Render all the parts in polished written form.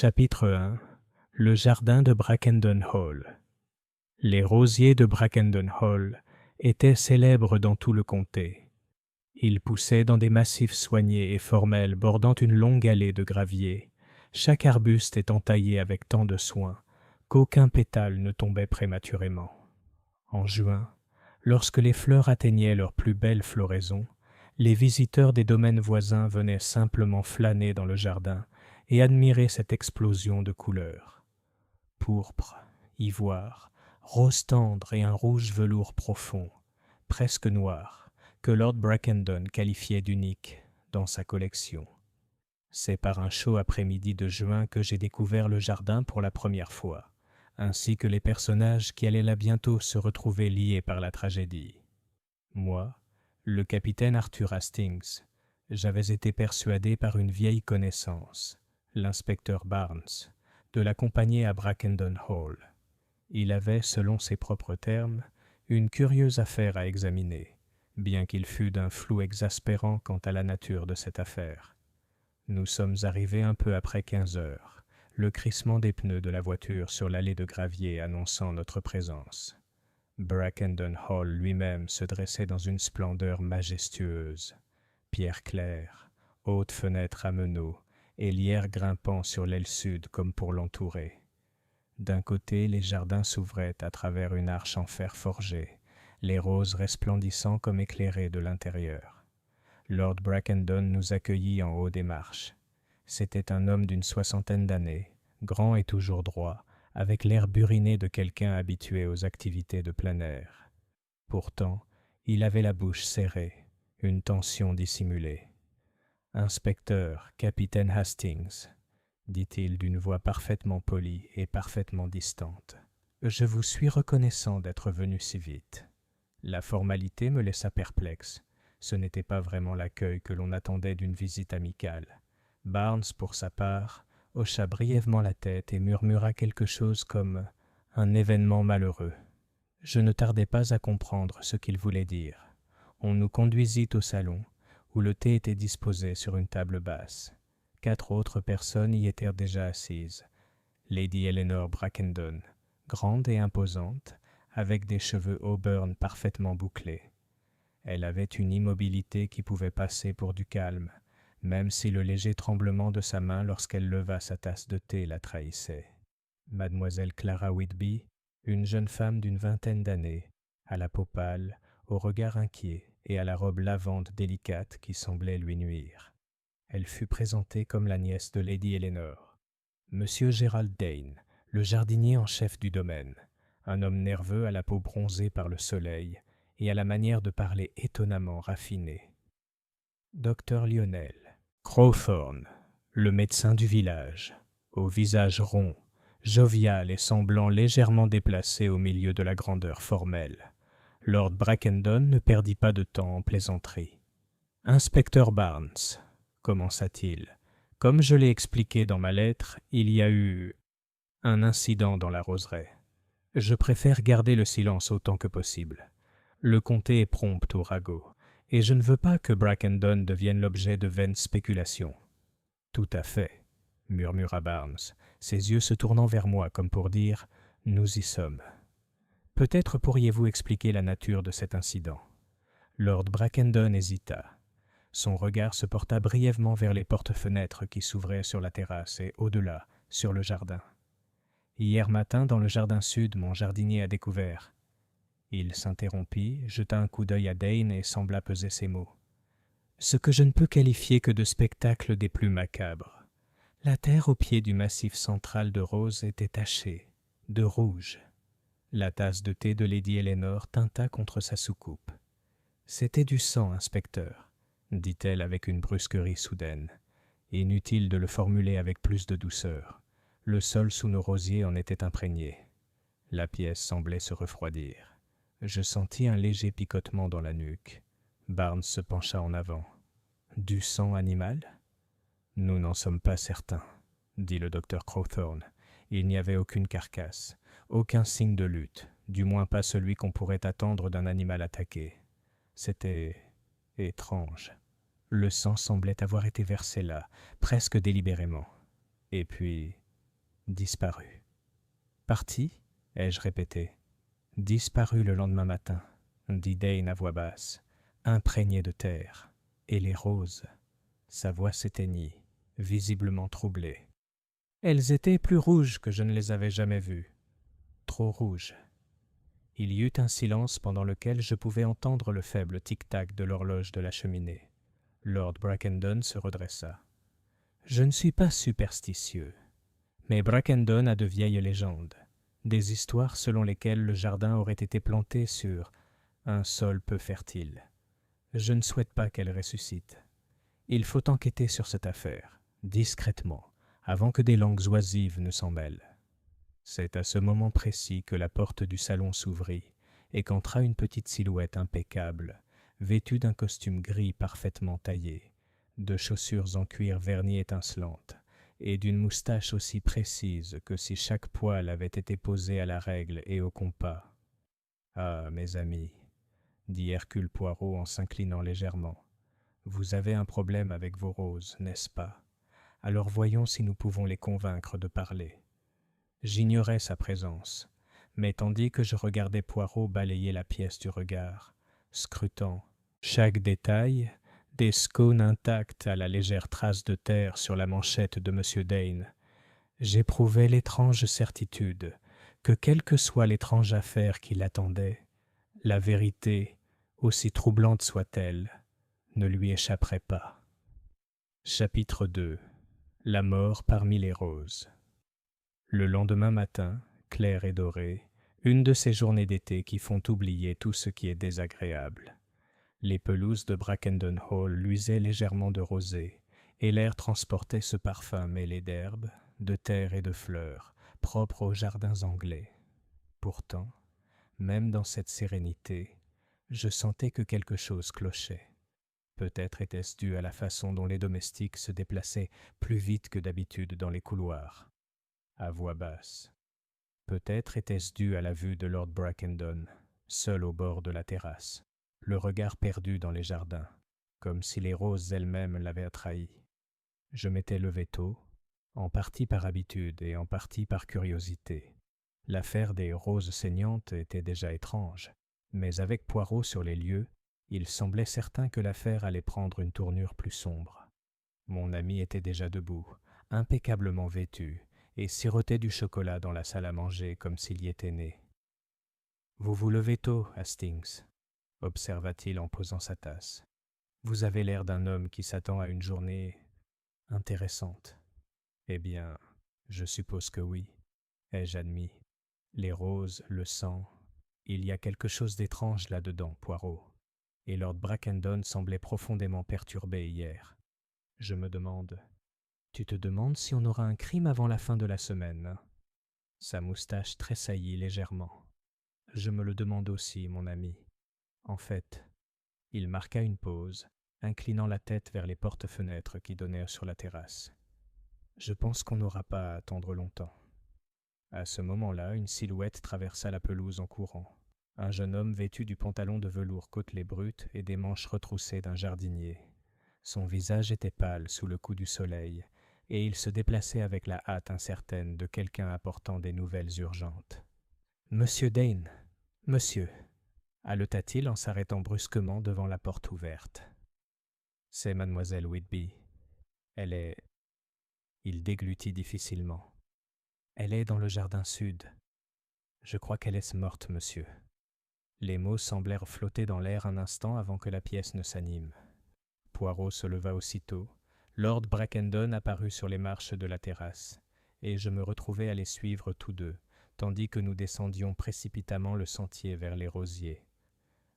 Chapitre 1 Le jardin de Brackendon Hall. Les rosiers de Brackendon Hall étaient célèbres dans tout le comté. Ils poussaient dans des massifs soignés et formels bordant une longue allée de graviers, chaque arbuste étant taillé avec tant de soin qu'aucun pétale ne tombait prématurément. En juin, lorsque les fleurs atteignaient leur plus belle floraison, les visiteurs des domaines voisins venaient simplement flâner dans le jardin et admirer cette explosion de couleurs. Pourpre, ivoire, rose tendre et un rouge velours profond, presque noir, que Lord Brackendon qualifiait d'unique dans sa collection. C'est par un chaud après-midi de juin que j'ai découvert le jardin pour la première fois, ainsi que les personnages qui allaient là bientôt se retrouver liés par la tragédie. Moi, le capitaine Arthur Hastings, j'avais été persuadé par une vieille connaissance, l'inspecteur Barnes, de l'accompagner à Brackendon Hall. Il avait, selon ses propres termes, une curieuse affaire à examiner, bien qu'il fût d'un flou exaspérant quant à la nature de cette affaire. Nous sommes arrivés un peu après 15 heures, le crissement des pneus de la voiture sur l'allée de gravier annonçant notre présence. Brackendon Hall lui-même se dressait dans une splendeur majestueuse. Pierre claire, hautes fenêtres à meneaux, et lierre grimpant sur l'aile sud comme pour l'entourer. D'un côté, les jardins s'ouvraient à travers une arche en fer forgé, les roses resplendissant comme éclairées de l'intérieur. Lord Brackendon nous accueillit en haut des marches. C'était un homme d'une 60aine d'années, grand et toujours droit, avec l'air buriné de quelqu'un habitué aux activités de plein air. Pourtant, il avait la bouche serrée, une tension dissimulée. « Inspecteur, capitaine Hastings, » dit-il d'une voix parfaitement polie et parfaitement distante. « Je vous suis reconnaissant d'être venu si vite. » La formalité me laissa perplexe. Ce n'était pas vraiment l'accueil que l'on attendait d'une visite amicale. Barnes, pour sa part, hocha brièvement la tête et murmura quelque chose comme « un événement malheureux ». Je ne tardai pas à comprendre ce qu'il voulait dire. On nous conduisit au salon, où le thé était disposé sur une table basse. 4 autres personnes y étaient déjà assises. Lady Eleanor Brackendon, grande et imposante, avec des cheveux auburn parfaitement bouclés. Elle avait une immobilité qui pouvait passer pour du calme, même si le léger tremblement de sa main lorsqu'elle leva sa tasse de thé la trahissait. Mademoiselle Clara Whitby, une jeune femme d'une 20aine d'années, à la peau pâle, au regard inquiet et à la robe lavande délicate qui semblait lui nuire. Elle fut présentée comme la nièce de Lady Eleanor. Monsieur Gerald Dane, le jardinier en chef du domaine, un homme nerveux à la peau bronzée par le soleil et à la manière de parler étonnamment raffinée. Dr Lionel Crowthorne, le médecin du village, au visage rond, jovial et semblant légèrement déplacé au milieu de la grandeur formelle. Lord Brackendon ne perdit pas de temps en plaisanteries. « Inspecteur Barnes, » commença-t-il, « comme je l'ai expliqué dans ma lettre, il y a eu un incident dans la roseraie. Je préfère garder le silence autant que possible. Le comté est prompt au ragot, et je ne veux pas que Brackendon devienne l'objet de vaines spéculations. »« Tout à fait, » murmura Barnes, ses yeux se tournant vers moi comme pour dire « Nous y sommes. » « Peut-être pourriez-vous expliquer la nature de cet incident. » Lord Brackendon hésita. Son regard se porta brièvement vers les porte-fenêtres qui s'ouvraient sur la terrasse et au-delà, sur le jardin. « Hier matin, dans le jardin sud, mon jardinier a découvert. » Il s'interrompit, jeta un coup d'œil à Dane et sembla peser ses mots. « Ce que je ne peux qualifier que de spectacle des plus macabres. La terre au pied du massif central de roses était tachée, de rouge. » La tasse de thé de Lady Eleanor tinta contre sa soucoupe. « C'était du sang, inspecteur, » dit-elle avec une brusquerie soudaine. Inutile de le formuler avec plus de douceur. Le sol sous nos rosiers en était imprégné. La pièce semblait se refroidir. Je sentis un léger picotement dans la nuque. Barnes se pencha en avant. « Du sang animal ?»« Nous n'en sommes pas certains, » dit le docteur Crowthorne. Il n'y avait aucune carcasse, aucun signe de lutte, du moins pas celui qu'on pourrait attendre d'un animal attaqué. C'était étrange. Le sang semblait avoir été versé là, presque délibérément. Et puis, disparu. Parti, ai-je répété. Disparu le lendemain matin, dit Dane à voix basse, imprégné de terre. Et les roses. Sa voix s'éteignit, visiblement troublée. Elles étaient plus rouges que je ne les avais jamais vues. Trop rouges. Il y eut un silence pendant lequel je pouvais entendre le faible tic-tac de l'horloge de la cheminée. Lord Brackendon se redressa. Je ne suis pas superstitieux, mais Brackendon a de vieilles légendes, des histoires selon lesquelles le jardin aurait été planté sur un sol peu fertile. Je ne souhaite pas qu'elle ressuscite. Il faut enquêter sur cette affaire, discrètement, avant que des langues oisives ne s'en mêlent. C'est à ce moment précis que la porte du salon s'ouvrit et qu'entra une petite silhouette impeccable, vêtue d'un costume gris parfaitement taillé, de chaussures en cuir verni étincelantes et d'une moustache aussi précise que si chaque poil avait été posé à la règle et au compas. « Ah, mes amis, » dit Hercule Poirot en s'inclinant légèrement, « vous avez un problème avec vos roses, n'est-ce pas? Alors voyons si nous pouvons les convaincre de parler. » J'ignorais sa présence, mais tandis que je regardais Poirot balayer la pièce du regard, scrutant chaque détail, des scones intacts à la légère trace de terre sur la manchette de M. Dane, j'éprouvais l'étrange certitude que quelle que soit l'étrange affaire qui l'attendait, la vérité, aussi troublante soit-elle, ne lui échapperait pas. Chapitre 2. La mort parmi les roses. Le lendemain matin, clair et doré, une de ces journées d'été qui font oublier tout ce qui est désagréable. Les pelouses de Brackendon Hall luisaient légèrement de rosée, et l'air transportait ce parfum mêlé d'herbes, de terre et de fleurs, propre aux jardins anglais. Pourtant, même dans cette sérénité, je sentais que quelque chose clochait. Peut-être était-ce dû à la façon dont les domestiques se déplaçaient plus vite que d'habitude dans les couloirs, à voix basse. Peut-être était-ce dû à la vue de Lord Brackendon, seul au bord de la terrasse, le regard perdu dans les jardins, comme si les roses elles-mêmes l'avaient trahi. Je m'étais levé tôt, en partie par habitude et en partie par curiosité. L'affaire des roses saignantes était déjà étrange, mais avec Poirot sur les lieux, il semblait certain que l'affaire allait prendre une tournure plus sombre. Mon ami était déjà debout, impeccablement vêtu, et sirotait du chocolat dans la salle à manger comme s'il y était né. « Vous vous levez tôt, Hastings, » observa-t-il en posant sa tasse. « Vous avez l'air d'un homme qui s'attend à une journée intéressante. » « Eh bien, je suppose que oui, ai-je admis. Les roses, le sang, il y a quelque chose d'étrange là-dedans, Poirot. Et Lord Brackendon semblait profondément perturbé hier. Je me demande... Tu te demandes si on aura un crime avant la fin de la semaine. » Sa moustache tressaillit légèrement. « Je me le demande aussi, mon ami. En fait, il marqua une pause, inclinant la tête vers les portes-fenêtres qui donnèrent sur la terrasse. Je pense qu'on n'aura pas à attendre longtemps. » À ce moment-là, une silhouette traversa la pelouse en courant. Un jeune homme vêtu du pantalon de velours côtelé brut et des manches retroussées d'un jardinier. Son visage était pâle sous le coup du soleil, et il se déplaçait avec la hâte incertaine de quelqu'un apportant des nouvelles urgentes. « Monsieur Dane, monsieur !» haleta-t-il en s'arrêtant brusquement devant la porte ouverte. « C'est mademoiselle Whitby. Elle est... » Il déglutit difficilement. « Elle est dans le jardin sud. Je crois qu'elle est morte, monsieur. » Les mots semblèrent flotter dans l'air un instant avant que la pièce ne s'anime. Poirot se leva aussitôt. Lord Brackendon apparut sur les marches de la terrasse, et je me retrouvai à les suivre tous deux, tandis que nous descendions précipitamment le sentier vers les rosiers.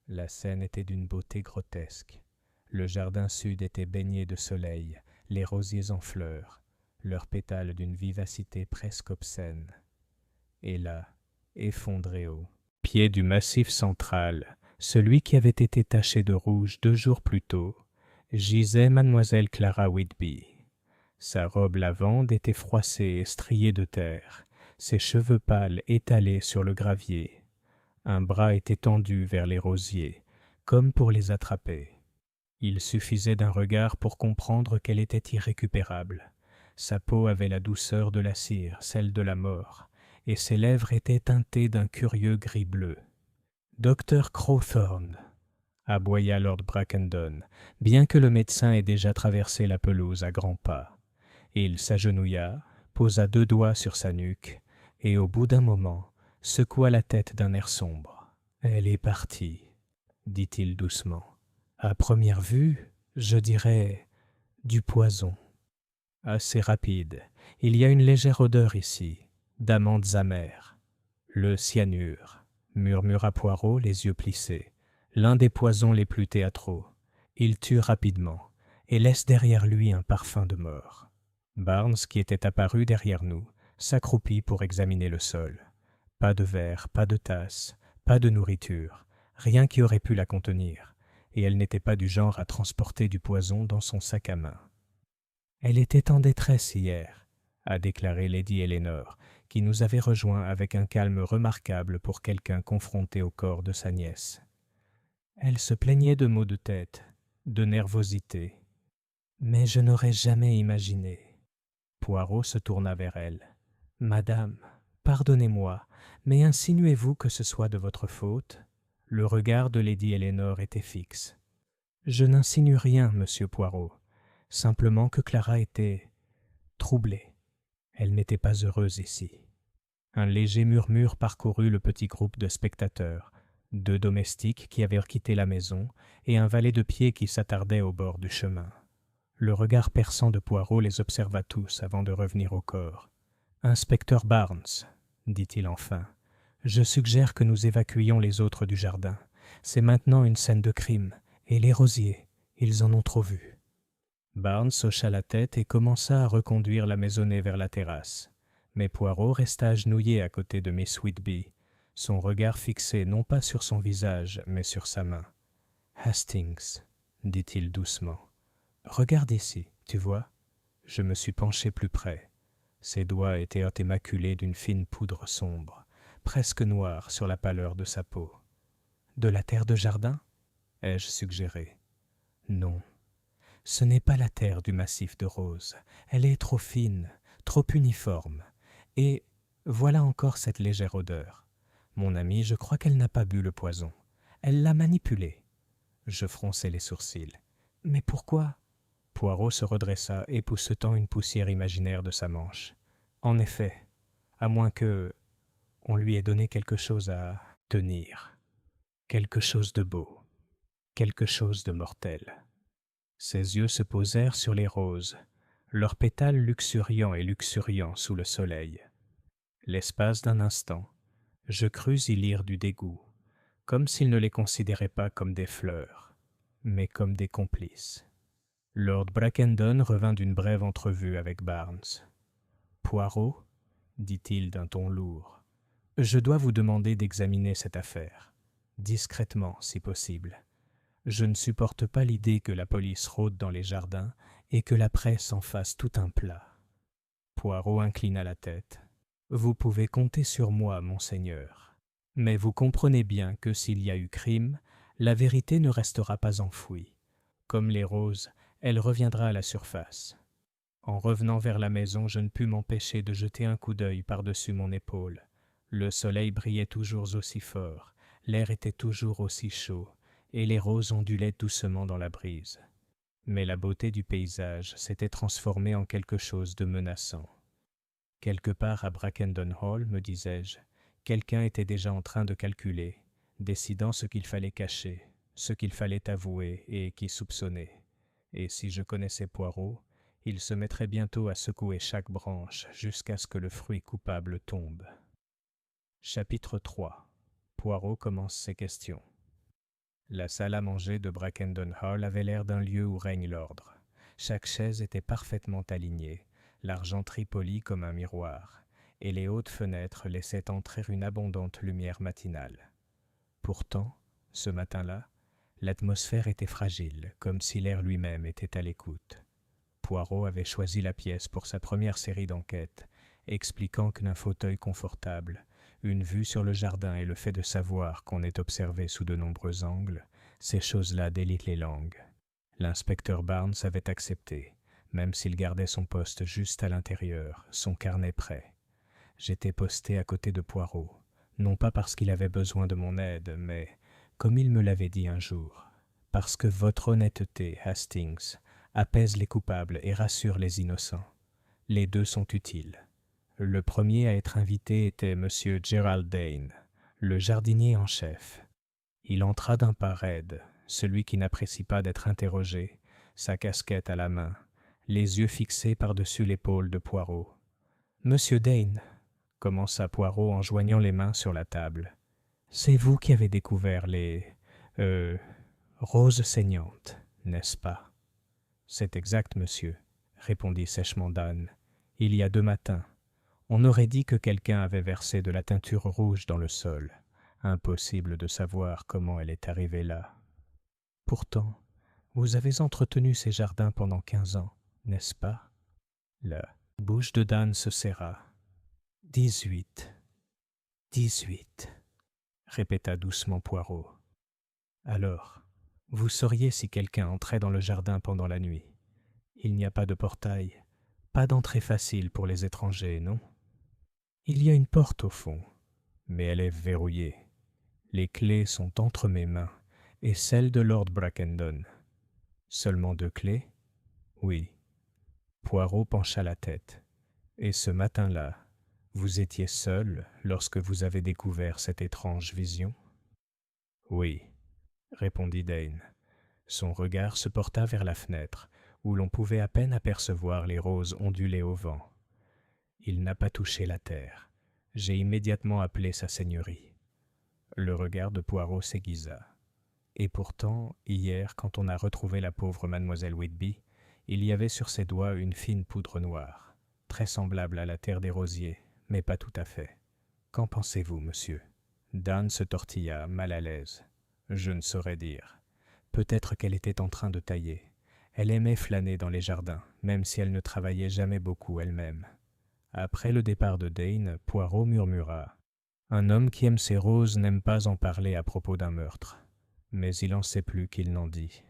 La scène était d'une beauté grotesque. Le jardin sud était baigné de soleil, les rosiers en fleurs, leurs pétales d'une vivacité presque obscène. Et là, effondré au pied du massif central, celui qui avait été taché de rouge 2 jours plus tôt, gisait mademoiselle Clara Whitby. Sa robe lavande était froissée et striée de terre, ses cheveux pâles étalés sur le gravier. Un bras était tendu vers les rosiers, comme pour les attraper. Il suffisait d'un regard pour comprendre qu'elle était irrécupérable. Sa peau avait la douceur de la cire, celle de la mort, et ses lèvres étaient teintées d'un curieux gris-bleu. « Docteur Crowthorne !» aboya Lord Brackendon, bien que le médecin ait déjà traversé la pelouse à grands pas. Il s'agenouilla, posa 2 doigts sur sa nuque, et au bout d'un moment, secoua la tête d'un air sombre. « Elle est partie, » dit-il doucement. « À première vue, je dirais du poison. Assez rapide. Il y a une légère odeur ici, d'amandes amères. Le cyanure, » murmura Poirot, les yeux plissés. « L'un des poisons les plus théâtraux. Il tue rapidement et laisse derrière lui un parfum de mort. » Barnes, qui était apparu derrière nous, s'accroupit pour examiner le sol. Pas de verre, pas de tasse, pas de nourriture, rien qui aurait pu la contenir, et elle n'était pas du genre à transporter du poison dans son sac à main. « Elle était en détresse hier, » a déclaré Lady Eleanor, qui nous avait rejoints avec un calme remarquable pour quelqu'un confronté au corps de sa nièce. Elle se plaignait de maux de tête, de nervosité. Mais je n'aurais jamais imaginé. Poirot se tourna vers elle. « Madame, pardonnez-moi, mais insinuez-vous que ce soit de votre faute ?» Le regard de Lady Eleanor était fixe. « Je n'insinue rien, monsieur Poirot, simplement que Clara était troublée. Elle n'était pas heureuse ici. » Un léger murmure parcourut le petit groupe de spectateurs, 2 domestiques qui avaient quitté la maison et un valet de pied qui s'attardait au bord du chemin. Le regard perçant de Poirot les observa tous avant de revenir au corps. « Inspecteur Barnes, » dit-il enfin, « je suggère que nous évacuions les autres du jardin. C'est maintenant une scène de crime, et les rosiers, ils en ont trop vu. » Barnes hocha la tête et commença à reconduire la maisonnée vers la terrasse. Mais Poirot resta agenouillé à côté de Miss Whitby, son regard fixé non pas sur son visage, mais sur sa main. « Hastings, » dit-il doucement, « regarde ici, tu vois ?» Je me suis penché plus près. Ses doigts étaient immaculés d'une fine poudre sombre, presque noire sur la pâleur de sa peau. « De la terre de jardin ?» ai-je suggéré. « Non. Ce n'est pas la terre du massif de rose. Elle est trop fine, trop uniforme. Et voilà encore cette légère odeur. Mon ami, je crois qu'elle n'a pas bu le poison. Elle l'a manipulé. » Je fronçai les sourcils. « Mais pourquoi ?» Poirot se redressa, époussetant une poussière imaginaire de sa manche. « En effet, à moins que on lui ait donné quelque chose à tenir. Quelque chose de beau. Quelque chose de mortel. » Ses yeux se posèrent sur les roses, leurs pétales luxuriants et luxuriants sous le soleil. L'espace d'un instant, je crus y lire du dégoût, comme s'il ne les considérait pas comme des fleurs, mais comme des complices. Lord Brackendon revint d'une brève entrevue avec Barnes. « Poirot, » dit-il d'un ton lourd, « je dois vous demander d'examiner cette affaire, discrètement si possible. Je ne supporte pas l'idée que la police rôde dans les jardins et que la presse en fasse tout un plat. » Poirot inclina la tête. « Vous pouvez compter sur moi, monseigneur. Mais vous comprenez bien que s'il y a eu crime, la vérité ne restera pas enfouie. Comme les roses, elle reviendra à la surface. » En revenant vers la maison, je ne pus m'empêcher de jeter un coup d'œil par-dessus mon épaule. Le soleil brillait toujours aussi fort, l'air était toujours aussi chaud, et les roses ondulaient doucement dans la brise. Mais la beauté du paysage s'était transformée en quelque chose de menaçant. Quelque part à Brackendon Hall, me disais-je, quelqu'un était déjà en train de calculer, décidant ce qu'il fallait cacher, ce qu'il fallait avouer et qui soupçonner. Et si je connaissais Poirot, il se mettrait bientôt à secouer chaque branche jusqu'à ce que le fruit coupable tombe. Chapitre 3. Poirot commence ses questions. La salle à manger de Brackendon Hall avait l'air d'un lieu où règne l'ordre. Chaque chaise était parfaitement alignée, l'argenterie polie comme un miroir, et les hautes fenêtres laissaient entrer une abondante lumière matinale. Pourtant, ce matin-là, l'atmosphère était fragile, comme si l'air lui-même était à l'écoute. Poirot avait choisi la pièce pour sa première série d'enquêtes, expliquant qu'un fauteuil confortable, une vue sur le jardin et le fait de savoir qu'on est observé sous de nombreux angles, ces choses-là délitent les langues. L'inspecteur Barnes avait accepté, même s'il gardait son poste juste à l'intérieur, son carnet prêt. J'étais posté à côté de Poirot, non pas parce qu'il avait besoin de mon aide, mais, comme il me l'avait dit un jour, parce que votre honnêteté, Hastings, apaise les coupables et rassure les innocents. Les deux sont utiles. Le premier à être invité était M. Gerald Dane, le jardinier en chef. Il entra d'un pas raide, celui qui n'apprécie pas d'être interrogé, sa casquette à la main, les yeux fixés par-dessus l'épaule de Poirot. « Monsieur Dane, » commença Poirot en joignant les mains sur la table, « c'est vous qui avez découvert les... roses saignantes, n'est-ce pas ?»« C'est exact, monsieur, » répondit sèchement Dan. « Il y a 2 matins. On aurait dit que quelqu'un avait versé de la teinture rouge dans le sol. Impossible de savoir comment elle est arrivée là. Pourtant, vous avez entretenu ces jardins pendant 15 ans, n'est-ce pas ?» La bouche de Dan se serra. « 18. 18, » répéta doucement Poirot. « Alors, vous sauriez si quelqu'un entrait dans le jardin pendant la nuit. Il n'y a pas de portail, pas d'entrée facile pour les étrangers, non ? Il y a une porte au fond, mais elle est verrouillée. Les clés sont entre mes mains et celles de Lord Brackendon. Seulement 2 clés ? Oui. » Poirot pencha la tête. « Et ce matin-là, vous étiez seul lorsque vous avez découvert cette étrange vision ? » « Oui, » répondit Dane. Son regard se porta vers la fenêtre, où l'on pouvait à peine apercevoir les roses onduler au vent. Il n'a pas touché la terre. J'ai immédiatement appelé sa seigneurie. Le regard de Poirot s'aiguisa. Et pourtant, hier, quand on a retrouvé la pauvre mademoiselle Whitby, il y avait sur ses doigts une fine poudre noire, très semblable à la terre des rosiers, mais pas tout à fait. Qu'en pensez-vous, monsieur ? Dan se tortilla, mal à l'aise. Je ne saurais dire. Peut-être qu'elle était en train de tailler. Elle aimait flâner dans les jardins, même si elle ne travaillait jamais beaucoup elle-même. Après le départ de Dane, Poirot murmura. Un homme qui aime ses roses n'aime pas en parler à propos d'un meurtre. Mais il en sait plus qu'il n'en dit.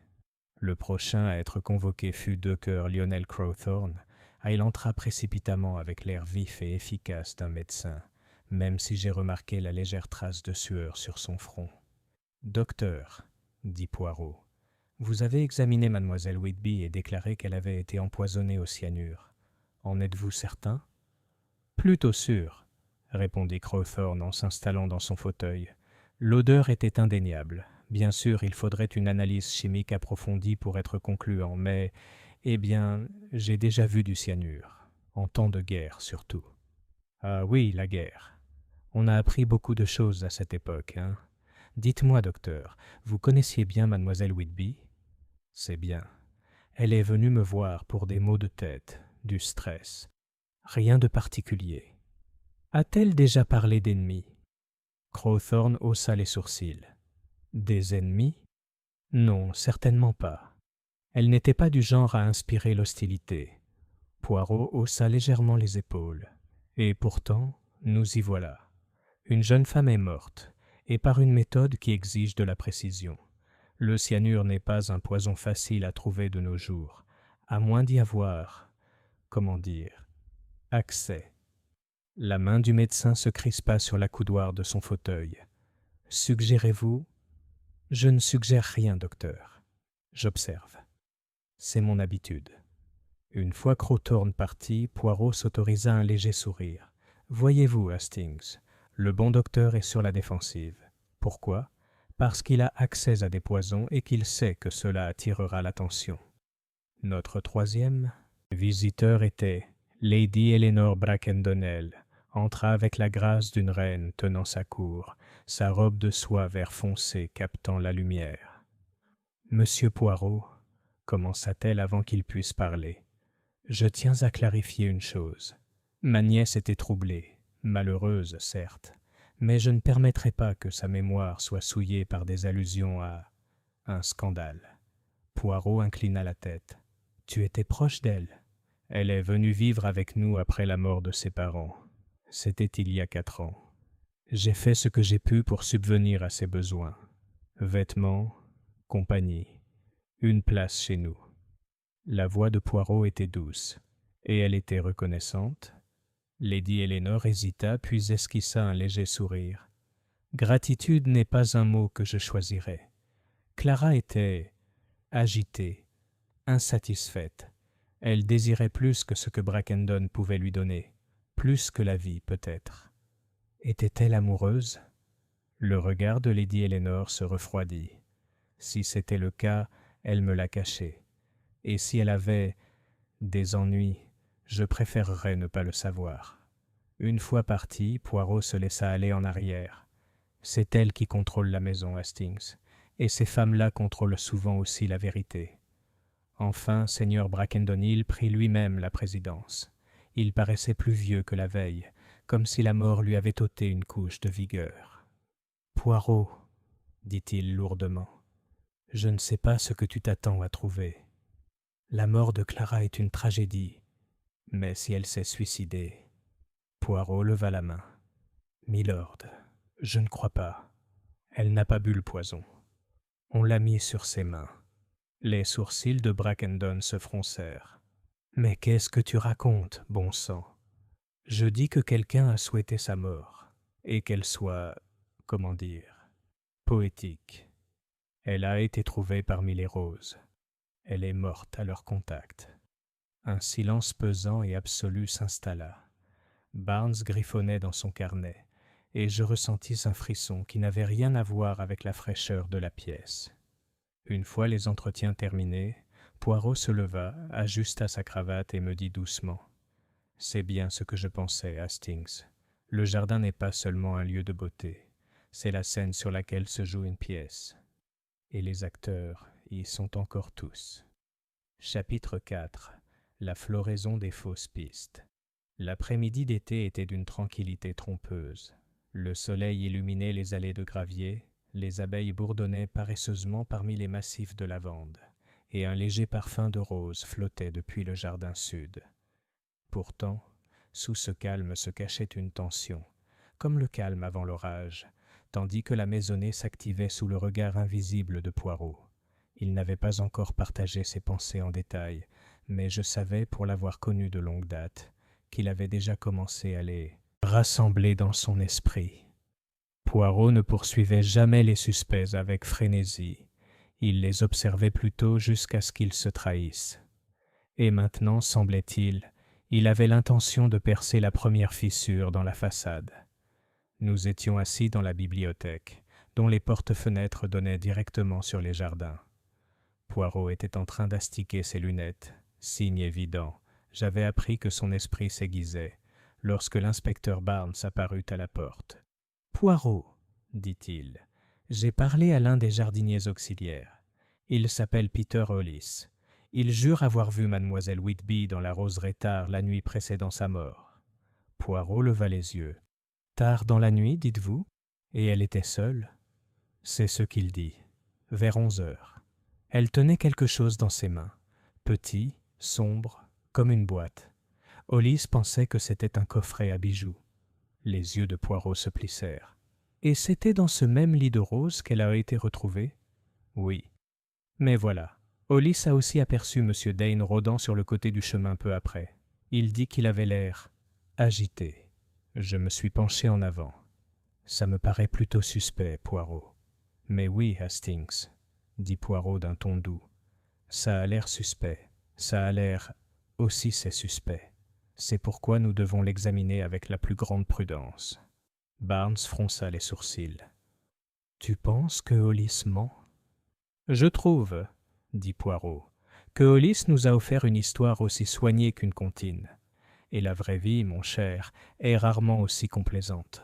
Le prochain à être convoqué fut de cœur Lionel Crowthorne. Il entra précipitamment avec l'air vif et efficace d'un médecin, même si j'ai remarqué la légère trace de sueur sur son front. « Docteur, » dit Poirot, « vous avez examiné mademoiselle Whitby et déclaré qu'elle avait été empoisonnée au cyanure. En êtes-vous certain ? » « Plutôt sûr, » répondit Crowthorne en s'installant dans son fauteuil. « L'odeur était indéniable. Bien sûr, il faudrait une analyse chimique approfondie pour être concluant, mais, eh bien, j'ai déjà vu du cyanure, en temps de guerre surtout. » « Ah oui, la guerre. On a appris beaucoup de choses à cette époque, hein. Dites-moi, docteur, vous connaissiez bien mademoiselle Whitby ? » ?»« C'est bien. Elle est venue me voir pour des maux de tête, du stress. Rien de particulier. » « A-t-elle déjà parlé d'ennemis ?» Crowthorne haussa les sourcils. « Des ennemis ? Non, certainement pas. Elle n'était pas du genre à inspirer l'hostilité. » Poirot haussa légèrement les épaules. « Et pourtant, nous y voilà. Une jeune femme est morte, et par une méthode qui exige de la précision. Le cyanure n'est pas un poison facile à trouver de nos jours, à moins d'y avoir, comment dire, accès. » La main du médecin se crispa sur l'accoudoir de son fauteuil. « Suggérez-vous ? » ?»« Je ne suggère rien, docteur. J'observe. C'est mon habitude. » Une fois Crowthorne parti, Poirot s'autorisa un léger sourire. « Voyez-vous, Hastings, le bon docteur est sur la défensive. Pourquoi ? Parce qu'il a accès à des poisons et qu'il sait que cela attirera l'attention. Notre troisième visiteur était Lady Eleanor Brackendonnel, entra avec la grâce d'une reine tenant sa cour, sa robe de soie vert foncé captant la lumière. « Monsieur Poirot, » commença-t-elle avant qu'il puisse parler, « je tiens à clarifier une chose. Ma nièce était troublée, malheureuse certes, mais je ne permettrai pas que sa mémoire soit souillée par des allusions à un scandale. » Poirot inclina la tête. « Tu étais proche d'elle. Elle est venue vivre avec nous après la mort de ses parents. C'était il y a 4 ans. J'ai fait ce que j'ai pu pour subvenir à ses besoins. Vêtements, compagnie, une place chez nous. La voix de Poirot était douce, et elle était reconnaissante. Lady Eleanor hésita, puis esquissa un léger sourire. Gratitude n'est pas un mot que je choisirais. Clara était agitée, insatisfaite. Elle désirait plus que ce que Brackendon pouvait lui donner, plus que la vie peut-être. Était-elle amoureuse? Le regard de Lady Eleanor se refroidit. Si c'était le cas, elle me l'a caché. Et si elle avait des ennuis, je préférerais ne pas le savoir. Une fois partie, Poirot se laissa aller en arrière. C'est elle qui contrôle la maison, Hastings, et ces femmes-là contrôlent souvent aussi la vérité. Enfin, Seigneur Brackendon Hill prit lui-même la présidence. Il paraissait plus vieux que la veille, comme si la mort lui avait ôté une couche de vigueur. « Poirot, dit-il lourdement, je ne sais pas ce que tu t'attends à trouver. La mort de Clara est une tragédie, mais si elle s'est suicidée... » Poirot leva la main. « Milord, je ne crois pas. Elle n'a pas bu le poison. On l'a mis sur ses mains. » Les sourcils de Brackendon se froncèrent. « Mais qu'est-ce que tu racontes, bon sang? Je dis que quelqu'un a souhaité sa mort, et qu'elle soit, comment dire, poétique. Elle a été trouvée parmi les roses. Elle est morte à leur contact. » Un silence pesant et absolu s'installa. Barnes griffonnait dans son carnet, et je ressentis un frisson qui n'avait rien à voir avec la fraîcheur de la pièce. Une fois les entretiens terminés, Poirot se leva, ajusta sa cravate et me dit doucement : « C'est bien ce que je pensais, Hastings. Le jardin n'est pas seulement un lieu de beauté, c'est la scène sur laquelle se joue une pièce. Et les acteurs y sont encore tous. » Chapitre 4. La floraison des fausses pistes. L'après-midi d'été était d'une tranquillité trompeuse. Le soleil illuminait les allées de gravier, les abeilles bourdonnaient paresseusement parmi les massifs de lavande, et un léger parfum de rose flottait depuis le jardin sud. Pourtant, sous ce calme se cachait une tension, comme le calme avant l'orage, tandis que la maisonnée s'activait sous le regard invisible de Poirot. Il n'avait pas encore partagé ses pensées en détail, mais je savais, pour l'avoir connu de longue date, qu'il avait déjà commencé à les rassembler dans son esprit. Poirot ne poursuivait jamais les suspects avec frénésie. Il les observait plutôt jusqu'à ce qu'ils se trahissent. Et maintenant, semblait-il, il avait l'intention de percer la première fissure dans la façade. Nous étions assis dans la bibliothèque, dont les portes-fenêtres donnaient directement sur les jardins. Poirot était en train d'astiquer ses lunettes, signe évident. J'avais appris que son esprit s'aiguisait, lorsque l'inspecteur Barnes apparut à la porte. « Poirot, dit-il, j'ai parlé à l'un des jardiniers auxiliaires. Il s'appelle Peter Hollis. Il jure avoir vu mademoiselle Whitby dans la roseraie tard la nuit précédant sa mort. » Poirot leva les yeux. « Tard dans la nuit, dites-vous? Et elle était seule? » ?»« C'est ce qu'il dit. Vers 11 heures. Elle tenait quelque chose dans ses mains, petit, sombre, comme une boîte. Hollis pensait que c'était un coffret à bijoux. Les yeux de Poirot se plissèrent. « Et c'était dans ce même lit de rose qu'elle a été retrouvée? » ?»« Oui. Mais voilà, Hollis a aussi aperçu M. Dane rôdant sur le côté du chemin peu après. Il dit qu'il avait l'air agité. Je me suis penché en avant. Ça me paraît plutôt suspect, Poirot. »« Mais oui, Hastings, » dit Poirot d'un ton doux. « Ça a l'air suspect. Ça a l'air... aussi c'est suspect. C'est pourquoi nous devons l'examiner avec la plus grande prudence. » Barnes fronça les sourcils. « Tu penses que Hollis ment ? » ?»« Je trouve, dit Poirot, que Hollis nous a offert une histoire aussi soignée qu'une comptine. Et la vraie vie, mon cher, est rarement aussi complaisante.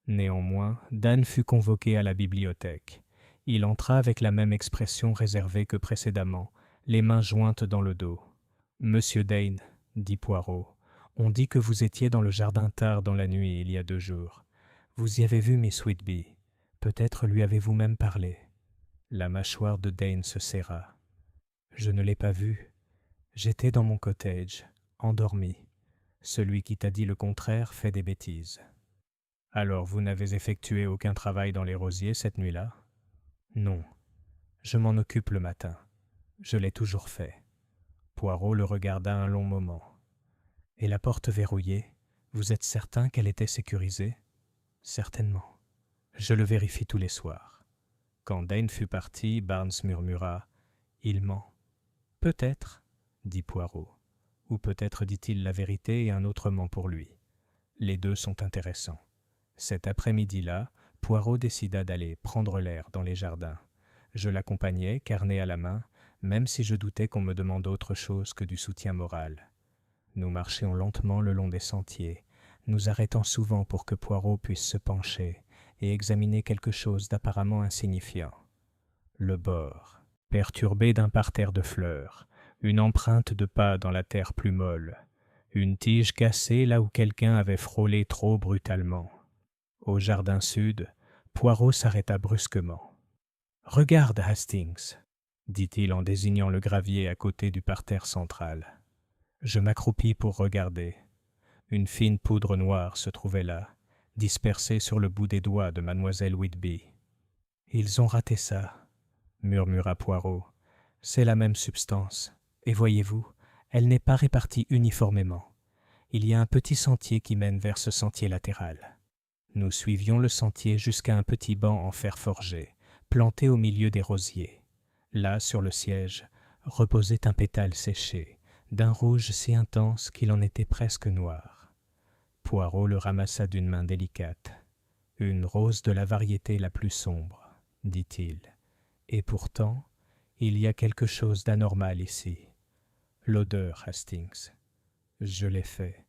Néanmoins, Dan fut convoqué à la bibliothèque. Il entra avec la même expression réservée que précédemment, les mains jointes dans le dos. « Monsieur Dane, dit Poirot, on dit que vous étiez dans le jardin tard dans la nuit il y a 2 jours. Vous y avez vu Miss Whitby. Peut-être lui avez-vous même parlé. » La mâchoire de Dane se serra. « Je ne l'ai pas vue. J'étais dans mon cottage, endormi. Celui qui t'a dit le contraire fait des bêtises. » « Alors vous n'avez effectué aucun travail dans les rosiers cette nuit-là ? » ?»« Non. Je m'en occupe le matin. Je l'ai toujours fait. » Poirot le regarda un long moment. « Et la porte verrouillée, vous êtes certain qu'elle était sécurisée ?»« Certainement. Je le vérifie tous les soirs. » Quand Dane fut parti, Barnes murmura « Il ment. »« Peut-être, » dit Poirot. Ou peut-être dit-il la vérité et un autre ment pour lui. Les deux sont intéressants. Cet après-midi-là, Poirot décida d'aller prendre l'air dans les jardins. Je l'accompagnai, carnet à la main, même si je doutais qu'on me demande autre chose que du soutien moral. Nous marchions lentement le long des sentiers, nous arrêtant souvent pour que Poirot puisse se pencher et examiner quelque chose d'apparemment insignifiant. Le bord, perturbé d'un parterre de fleurs, une empreinte de pas dans la terre plus molle, une tige cassée là où quelqu'un avait frôlé trop brutalement. Au jardin sud, Poirot s'arrêta brusquement. « Regarde, Hastings !» dit-il en désignant le gravier à côté du parterre central. Je m'accroupis pour regarder. Une fine poudre noire se trouvait là, dispersée sur le bout des doigts de mademoiselle Whitby. « Ils ont raté ça, » murmura Poirot. « C'est la même substance, et voyez-vous, elle n'est pas répartie uniformément. Il y a un petit sentier qui mène vers ce sentier latéral. » Nous suivions le sentier jusqu'à un petit banc en fer forgé, planté au milieu des rosiers. Là, sur le siège, reposait un pétale séché, d'un rouge si intense qu'il en était presque noir. Poirot le ramassa d'une main délicate. « Une rose de la variété la plus sombre, » dit-il. « Et pourtant, il y a quelque chose d'anormal ici. L'odeur, Hastings. Je l'ai fait,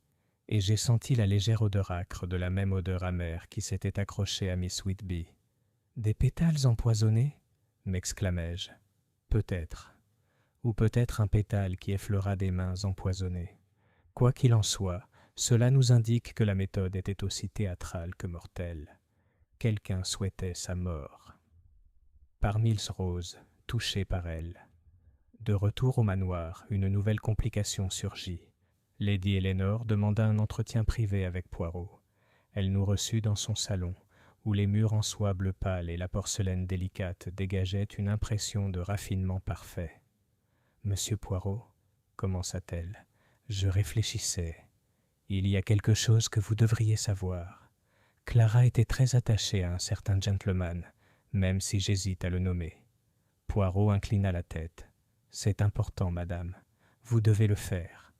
et j'ai senti la légère odeur âcre de la même odeur amère qui s'était accrochée à Miss Whitby. « Des pétales empoisonnés ?» m'exclamai-je. « Peut-être. Ou peut-être un pétale qui effleura des mains empoisonnées. Quoi qu'il en soit, cela nous indique que la méthode était aussi théâtrale que mortelle. Quelqu'un souhaitait sa mort. » Par Mills Rose, touché par elle. De retour au manoir, une nouvelle complication surgit. Lady Eleanor demanda un entretien privé avec Poirot. Elle nous reçut dans son salon, où les murs en soie bleu pâle et la porcelaine délicate dégageaient une impression de raffinement parfait. « Monsieur Poirot, » commença-t-elle, « je réfléchissais. Il y a quelque chose que vous devriez savoir. Clara était très attachée à un certain gentleman, même si j'hésite à le nommer. » Poirot inclina la tête. « C'est important, madame. Vous devez le faire. »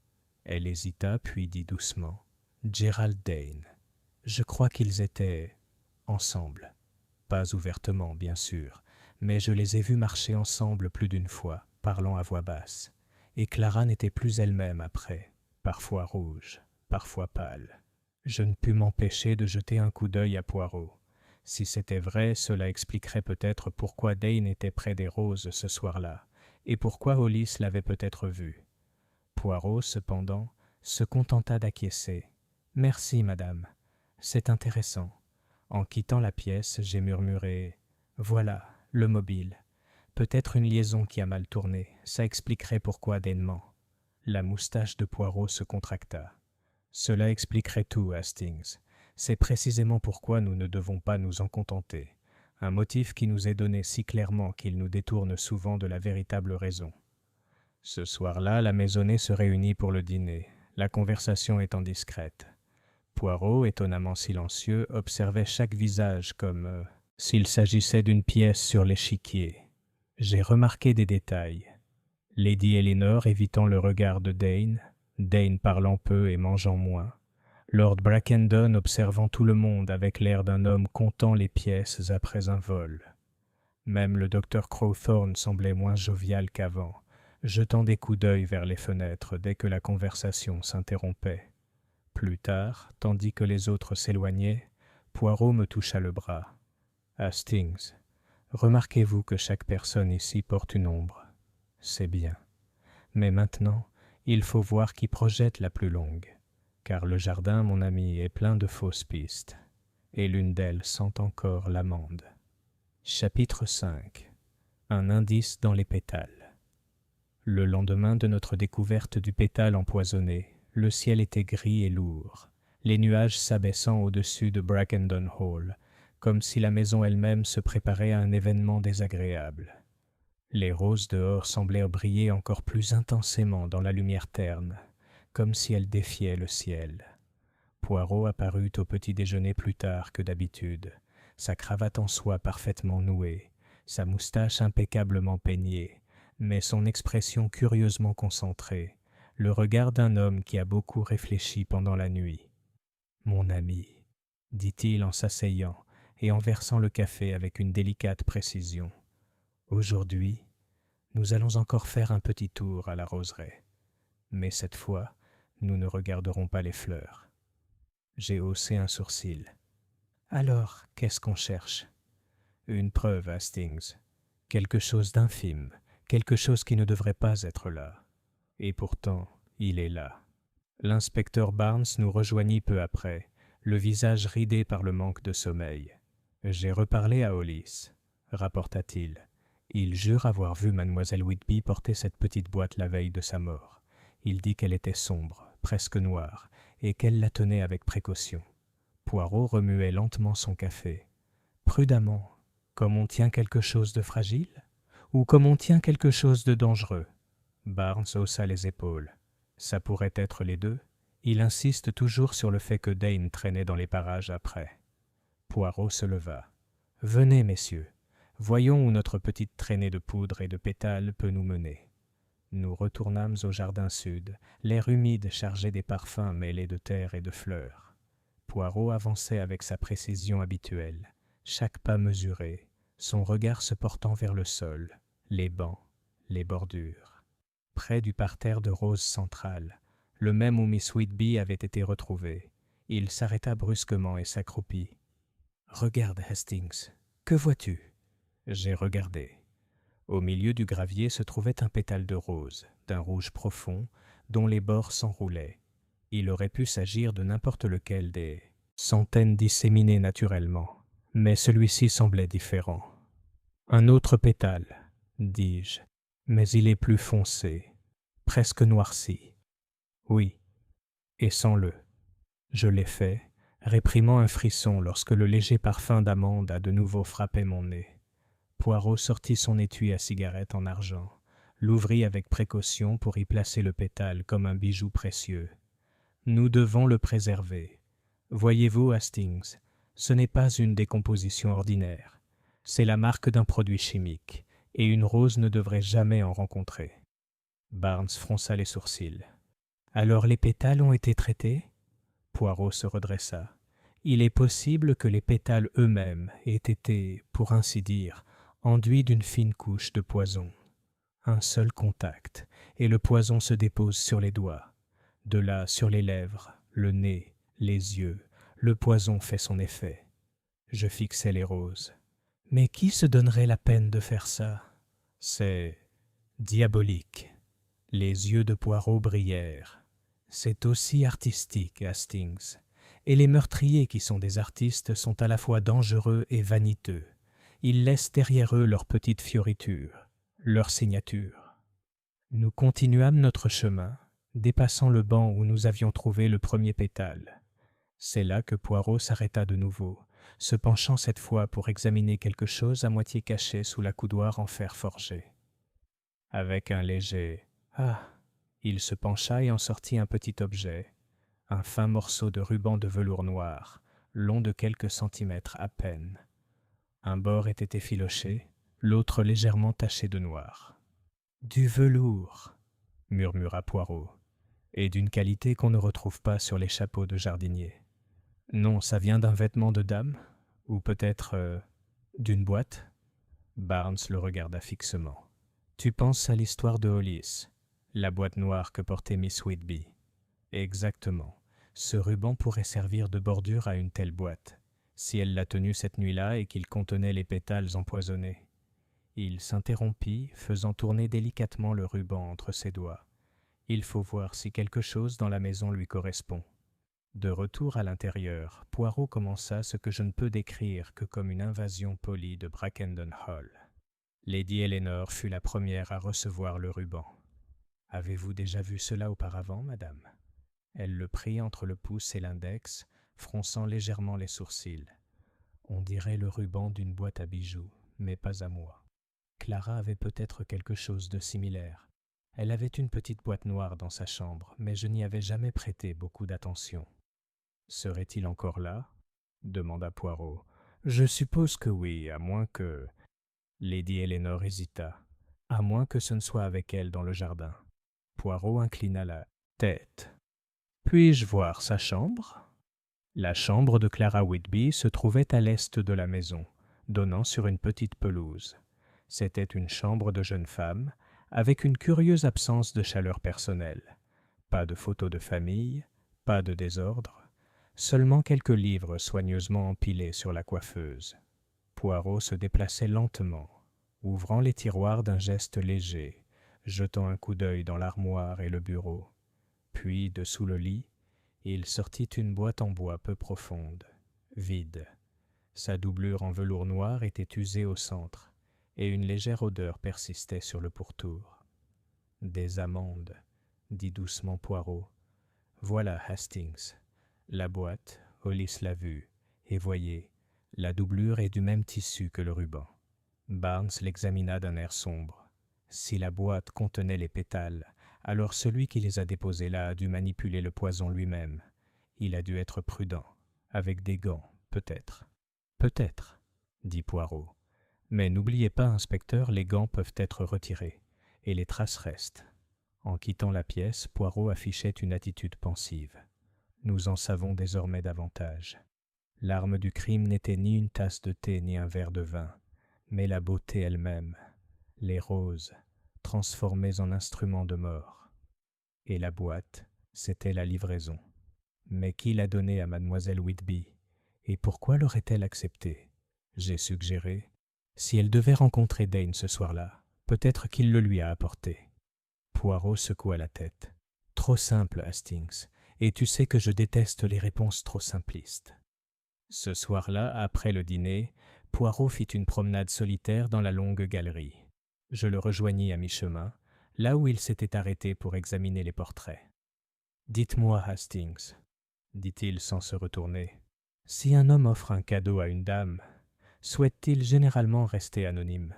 Elle hésita, puis dit doucement. « Gerald Dane. Je crois qu'ils étaient ensemble. Pas ouvertement, bien sûr, mais je les ai vus marcher ensemble plus d'une fois, parlant à voix basse. Et Clara n'était plus elle-même après, parfois rouge, parfois pâle. Je ne pus m'empêcher de jeter un coup d'œil à Poirot. Si c'était vrai, cela expliquerait peut-être pourquoi Dane était près des roses ce soir-là, et pourquoi Hollis l'avait peut-être vu. Poirot, cependant, se contenta d'acquiescer. « Merci, madame. C'est intéressant. » En quittant la pièce, j'ai murmuré « Voilà, le mobile. Peut-être une liaison qui a mal tourné. Ça expliquerait pourquoi Dane ment. » La moustache de Poirot se contracta. « Cela expliquerait tout, Hastings. C'est précisément pourquoi nous ne devons pas nous en contenter. Un motif qui nous est donné si clairement qu'il nous détourne souvent de la véritable raison. » Ce soir-là, la maisonnée se réunit pour le dîner, la conversation étant discrète. Poirot, étonnamment silencieux, observait chaque visage comme s'il s'agissait d'une pièce sur l'échiquier. J'ai remarqué des détails. Lady Eleanor évitant le regard de Dane, Dane parlant peu et mangeant moins, Lord Brackendon observant tout le monde avec l'air d'un homme comptant les pièces après un vol. Même le docteur Crowthorne semblait moins jovial qu'avant, jetant des coups d'œil vers les fenêtres dès que la conversation s'interrompait. Plus tard, tandis que les autres s'éloignaient, Poirot me toucha le bras. « Hastings, remarquez-vous que chaque personne ici porte une ombre. C'est bien. Mais maintenant, il faut voir qui projette la plus longue, car le jardin, mon ami, est plein de fausses pistes, et l'une d'elles sent encore l'amande. » Chapitre 5. Un indice dans les pétales. Le lendemain de notre découverte du pétale empoisonné, le ciel était gris et lourd, les nuages s'abaissant au-dessus de Brackendon Hall, comme si la maison elle-même se préparait à un événement désagréable. Les roses dehors semblaient briller encore plus intensément dans la lumière terne, comme si elles défiaient le ciel. Poirot apparut au petit déjeuner plus tard que d'habitude, sa cravate en soie parfaitement nouée, sa moustache impeccablement peignée, mais son expression curieusement concentrée, le regard d'un homme qui a beaucoup réfléchi pendant la nuit. « Mon ami, » dit-il en s'asseyant et en versant le café avec une délicate précision. « Aujourd'hui, nous allons encore faire un petit tour à la roseraie. Mais cette fois, nous ne regarderons pas les fleurs. » J'ai haussé un sourcil. « Alors, qu'est-ce qu'on cherche ?»« Une preuve, Hastings. Quelque chose d'infime, quelque chose qui ne devrait pas être là. Et pourtant, il est là. » L'inspecteur Barnes nous rejoignit peu après, le visage ridé par le manque de sommeil. « J'ai reparlé à Hollis, » rapporta-t-il. « Il jure avoir vu mademoiselle Whitby porter cette petite boîte la veille de sa mort. Il dit qu'elle était sombre, presque noire, et qu'elle la tenait avec précaution. » Poirot remuait lentement son café. « Prudemment, comme on tient quelque chose de fragile, ou comme on tient quelque chose de dangereux ?» Barnes haussa les épaules. « Ça pourrait être les deux. Il insiste toujours sur le fait que Dane traînait dans les parages après. » Poirot se leva. « Venez, messieurs. Voyons où notre petite traînée de poudre et de pétales peut nous mener. » Nous retournâmes au jardin sud, l'air humide chargé des parfums mêlés de terre et de fleurs. Poirot avançait avec sa précision habituelle, chaque pas mesuré, son regard se portant vers le sol, les bancs, les bordures. Près du parterre de roses centrales, le même où Miss Whitby avait été retrouvée, il s'arrêta brusquement et s'accroupit. « Regarde, Hastings, que vois-tu » J'ai regardé. Au milieu du gravier se trouvait un pétale de rose, d'un rouge profond, dont les bords s'enroulaient. Il aurait pu s'agir de n'importe lequel des centaines disséminées naturellement, mais celui-ci semblait différent. « Un autre pétale, dis-je, mais il est plus foncé, presque noirci. »« Oui, et sens-le. » Je l'ai fait, réprimant un frisson lorsque le léger parfum d'amande a de nouveau frappé mon nez. Poirot sortit son étui à cigarette en argent, l'ouvrit avec précaution pour y placer le pétale comme un bijou précieux. « Nous devons le préserver. Voyez-vous, Hastings, ce n'est pas une décomposition ordinaire. C'est la marque d'un produit chimique, et une rose ne devrait jamais en rencontrer. » Barnes fronça les sourcils. « Alors les pétales ont été traités ?» Poirot se redressa. « Il est possible que les pétales eux-mêmes aient été, pour ainsi dire, enduits d'une fine couche de poison. Un seul contact, et le poison se dépose sur les doigts. De là sur les lèvres, le nez, les yeux, le poison fait son effet. » Je fixai les roses. « Mais qui se donnerait la peine de faire ça ? C'est diabolique. » Les yeux de Poirot brillèrent. « C'est aussi artistique, Hastings. Et les meurtriers qui sont des artistes sont à la fois dangereux et vaniteux. Ils laissent derrière eux leurs petites fioritures, leurs signatures. » Nous continuâmes notre chemin, dépassant le banc où nous avions trouvé le premier pétale. C'est là que Poirot s'arrêta de nouveau, se penchant cette fois pour examiner quelque chose à moitié caché sous la coudoir en fer forgé. Avec un léger « Ah !» il se pencha et en sortit un petit objet, un fin morceau de ruban de velours noir, long de quelques centimètres à peine. Un bord était effiloché, l'autre légèrement taché de noir. « Du velours !» murmura Poirot, « et d'une qualité qu'on ne retrouve pas sur les chapeaux de jardinier. Non, ça vient d'un vêtement de dame, ou peut-être d'une boîte ?» Barnes le regarda fixement. « Tu penses à l'histoire de Hollis, la boîte noire que portait Miss Whitby. » Exactement. Ce ruban pourrait servir de bordure à une telle boîte, si elle l'a tenue cette nuit-là et qu'il contenait les pétales empoisonnés. Il s'interrompit, faisant tourner délicatement le ruban entre ses doigts. Il faut voir si quelque chose dans la maison lui correspond. De retour à l'intérieur, Poirot commença ce que je ne peux décrire que comme une invasion polie de Brackenden Hall. Lady Eleanor fut la première à recevoir le ruban. « Avez-vous déjà vu cela auparavant, madame ?» Elle le prit entre le pouce et l'index, fronçant légèrement les sourcils. « On dirait le ruban d'une boîte à bijoux, mais pas à moi. » Clara avait peut-être quelque chose de similaire. Elle avait une petite boîte noire dans sa chambre, mais je n'y avais jamais prêté beaucoup d'attention. « Serait-il encore là » demanda Poirot. « Je suppose que oui, à moins que… » Lady Eleanor hésita. « À moins que ce ne soit avec elle dans le jardin. » Poirot inclina la tête. « Puis-je voir sa chambre ?» La chambre de Clara Whitby se trouvait à l'est de la maison, donnant sur une petite pelouse. C'était une chambre de jeune femme, avec une curieuse absence de chaleur personnelle. Pas de photos de famille, pas de désordre, seulement quelques livres soigneusement empilés sur la coiffeuse. Poirot se déplaçait lentement, ouvrant les tiroirs d'un geste léger, jetant un coup d'œil dans l'armoire et le bureau. Puis, dessous le lit, il sortit une boîte en bois peu profonde, vide. Sa doublure en velours noir était usée au centre, et une légère odeur persistait sur le pourtour. « Des amandes, » dit doucement Poirot. « Voilà, Hastings. La boîte, Hollis l'a vue, et voyez, la doublure est du même tissu que le ruban. » Barnes l'examina d'un air sombre. Si la boîte contenait les pétales, alors celui qui les a déposés là a dû manipuler le poison lui-même. Il a dû être prudent, avec des gants, peut-être. « Peut-être, » dit Poirot. « Mais n'oubliez pas, inspecteur, les gants peuvent être retirés, et les traces restent. » En quittant la pièce, Poirot affichait une attitude pensive. Nous en savons désormais davantage. L'arme du crime n'était ni une tasse de thé ni un verre de vin, mais la beauté elle-même, les roses, transformées en instruments de mort. Et la boîte, c'était la livraison. Mais qui l'a donnée à mademoiselle Whitby? Et pourquoi l'aurait-elle acceptée? J'ai suggéré. Si elle devait rencontrer Dane ce soir-là, peut-être qu'il le lui a apporté. Poirot secoua la tête. Trop simple, Hastings, et tu sais que je déteste les réponses trop simplistes. Ce soir-là, après le dîner, Poirot fit une promenade solitaire dans la longue galerie. Je le rejoignis à mi-chemin, là où il s'était arrêté pour examiner les portraits. « Dites-moi, Hastings, » dit-il sans se retourner, « si un homme offre un cadeau à une dame, souhaite-t-il généralement rester anonyme ? »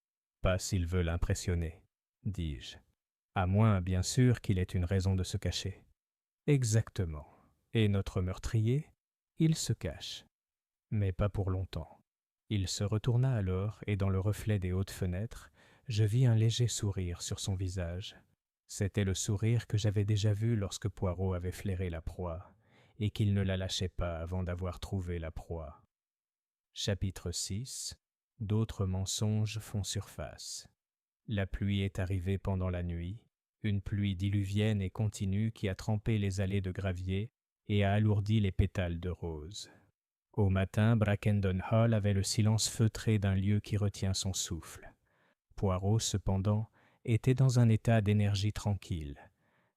« Pas s'il veut l'impressionner, » dis-je. « À moins, bien sûr, qu'il ait une raison de se cacher. » « Exactement. Et notre meurtrier, il se cache. Mais pas pour longtemps. » Il se retourna alors, et dans le reflet des hautes fenêtres, je vis un léger sourire sur son visage. C'était le sourire que j'avais déjà vu lorsque Poirot avait flairé la proie, et qu'il ne la lâchait pas avant d'avoir trouvé la proie. Chapitre 6. D'autres mensonges font surface. La pluie est arrivée pendant la nuit, une pluie diluvienne et continue qui a trempé les allées de gravier et a alourdi les pétales de rose. Au matin, Brackendon Hall avait le silence feutré d'un lieu qui retient son souffle. Poirot, cependant, était dans un état d'énergie tranquille.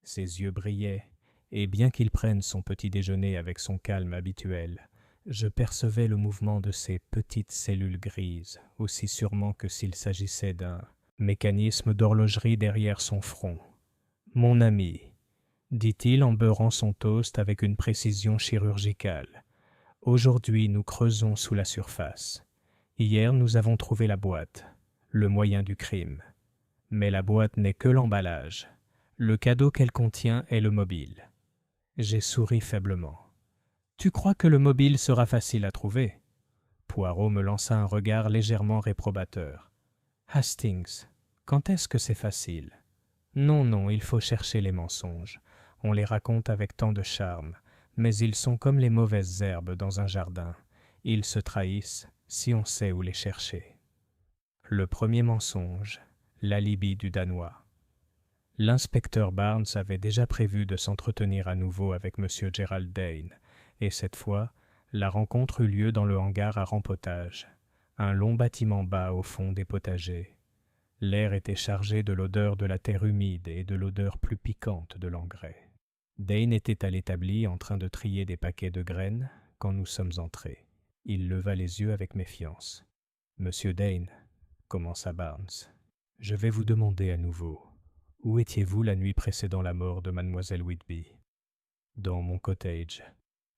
Ses yeux brillaient, et bien qu'il prenne son petit déjeuner avec son calme habituel, je percevais le mouvement de ses petites cellules grises, aussi sûrement que s'il s'agissait d'un mécanisme d'horlogerie derrière son front. « Mon ami, » dit-il en beurrant son toast avec une précision chirurgicale, « aujourd'hui nous creusons sous la surface. Hier nous avons trouvé la boîte, le moyen du crime. Mais la boîte n'est que l'emballage. Le cadeau qu'elle contient est le mobile. » J'ai souri faiblement. « Tu crois que le mobile sera facile à trouver ?» Poirot me lança un regard légèrement réprobateur. « Hastings, quand est-ce que c'est facile ? Non, non, il faut chercher les mensonges. On les raconte avec tant de charme, mais ils sont comme les mauvaises herbes dans un jardin. Ils se trahissent si on sait où les chercher. » Le premier mensonge, l'alibi du Danois. L'inspecteur Barnes avait déjà prévu de s'entretenir à nouveau avec M. Gerald Dane, et cette fois, la rencontre eut lieu dans le hangar à rempotage, un long bâtiment bas au fond des potagers. L'air était chargé de l'odeur de la terre humide et de l'odeur plus piquante de l'engrais. Dane était à l'établi en train de trier des paquets de graines quand nous sommes entrés. Il leva les yeux avec méfiance. « Monsieur Dane, » commença Barnes, « je vais vous demander à nouveau, où étiez-vous la nuit précédant la mort de mademoiselle Whitby ?»« Dans mon cottage, »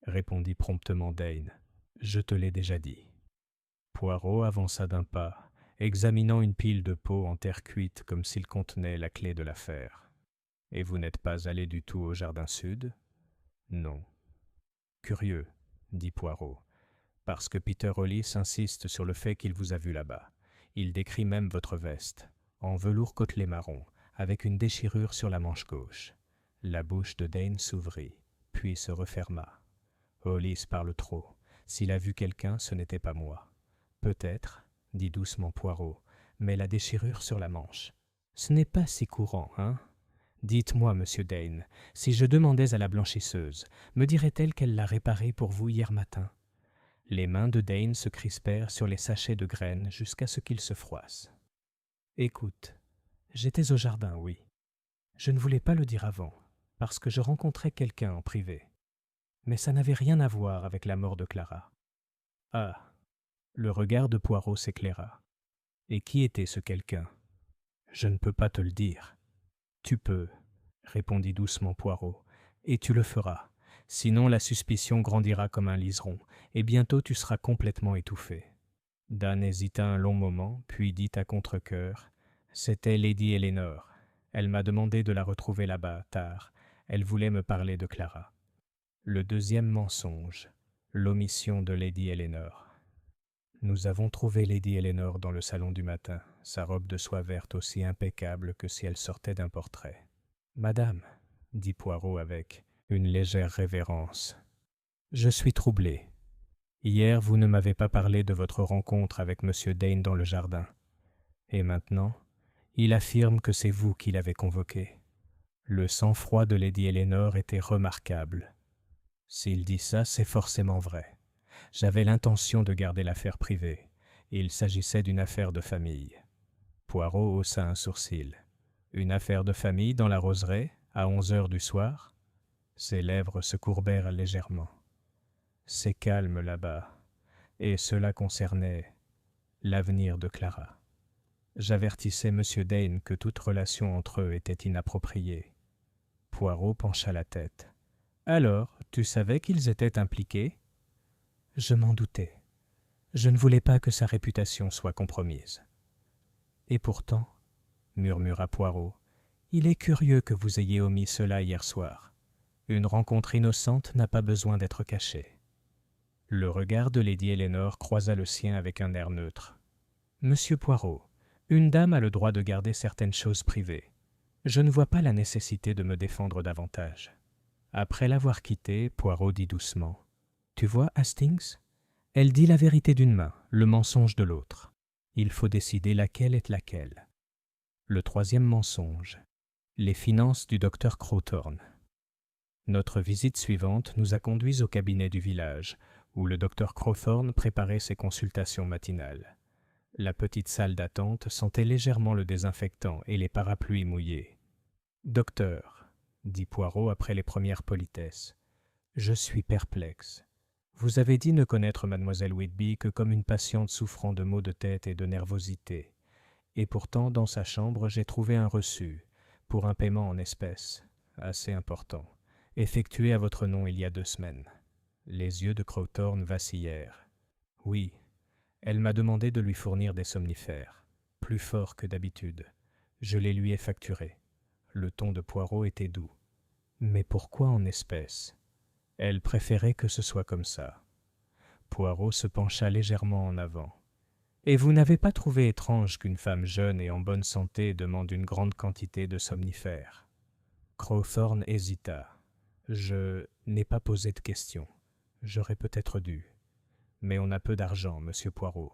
répondit promptement Dane. « Je te l'ai déjà dit. » Poirot avança d'un pas, examinant une pile de pots en terre cuite comme s'il contenait la clé de l'affaire. « Et vous n'êtes pas allé du tout au jardin sud ?»« Non. »« Curieux, » dit Poirot, « parce que Peter Hollis insiste sur le fait qu'il vous a vu là-bas. Il décrit même votre veste, en velours côtelé marron, avec une déchirure sur la manche gauche. » La bouche de Dane s'ouvrit, puis se referma. Hollis parle trop. S'il a vu quelqu'un, ce n'était pas moi. Peut-être, dit doucement Poirot, mais la déchirure sur la manche. Ce n'est pas si courant, hein? Dites-moi, monsieur Dane, si je demandais à la blanchisseuse, me dirait-elle qu'elle l'a réparée pour vous hier matin? Les mains de Dane se crispèrent sur les sachets de graines jusqu'à ce qu'ils se froissent. Écoute, j'étais au jardin, oui. Je ne voulais pas le dire avant, parce que je rencontrais quelqu'un en privé. Mais ça n'avait rien à voir avec la mort de Clara. Ah, le regard de Poirot s'éclaira. Et qui était ce quelqu'un? Je ne peux pas te le dire. Tu peux, répondit doucement Poirot, et tu le feras. Sinon la suspicion grandira comme un liseron, et bientôt tu seras complètement étouffé. Dan hésita un long moment, puis dit à contre-cœur, « C'était Lady Eleanor. Elle m'a demandé de la retrouver là-bas, tard. Elle voulait me parler de Clara. » Le deuxième mensonge, l'omission de Lady Eleanor. Nous avons trouvé Lady Eleanor dans le salon du matin, sa robe de soie verte aussi impeccable que si elle sortait d'un portrait. « Madame, » dit Poirot avec une légère révérence, « je suis troublé. Hier, vous ne m'avez pas parlé de votre rencontre avec M. Dane dans le jardin. Et maintenant, il affirme que c'est vous qui l'avez convoqué. Le sang-froid de Lady Eleanor était remarquable. S'il dit ça, c'est forcément vrai. J'avais l'intention de garder l'affaire privée. Il s'agissait d'une affaire de famille. » Poirot haussa un sourcil. « Une affaire de famille dans la roseraie, à 11 heures du soir ?» Ses lèvres se courbèrent légèrement. « C'est calme là-bas, et cela concernait l'avenir de Clara. J'avertissais M. Dane que toute relation entre eux était inappropriée. » Poirot pencha la tête. « Alors, tu savais qu'ils étaient impliqués ?» »« Je m'en doutais. Je ne voulais pas que sa réputation soit compromise. »« Et pourtant, » murmura Poirot, « il est curieux que vous ayez omis cela hier soir. Une rencontre innocente n'a pas besoin d'être cachée. » Le regard de Lady Eleanor croisa le sien avec un air neutre. « Monsieur Poirot, une dame a le droit de garder certaines choses privées. Je ne vois pas la nécessité de me défendre davantage. » Après l'avoir quitté, Poirot dit doucement, « Tu vois, Hastings, elle dit la vérité d'une main, le mensonge de l'autre. Il faut décider laquelle est laquelle. » Le troisième mensonge, les finances du docteur Crowthorne. Notre visite suivante nous a conduits au cabinet du village, où le docteur Crowthorne préparait ses consultations matinales. La petite salle d'attente sentait légèrement le désinfectant et les parapluies mouillés. « Docteur, » dit Poirot après les premières politesses, « je suis perplexe. Vous avez dit ne connaître mademoiselle Whitby que comme une patiente souffrant de maux de tête et de nervosité. Et pourtant, dans sa chambre, j'ai trouvé un reçu, pour un paiement en espèces, assez important, effectué à votre nom il y a 2 semaines. » Les yeux de Crowthorne vacillèrent. « Oui, elle m'a demandé de lui fournir des somnifères, plus forts que d'habitude. Je les lui ai facturés. » Le ton de Poirot était doux. « Mais pourquoi en espèces ? Elle préférait que ce soit comme ça. » Poirot se pencha légèrement en avant. « Et vous n'avez pas trouvé étrange qu'une femme jeune et en bonne santé demande une grande quantité de somnifères ?» Crowthorne hésita. « Je n'ai pas posé de questions. J'aurais peut-être dû. Mais on a peu d'argent, monsieur Poirot.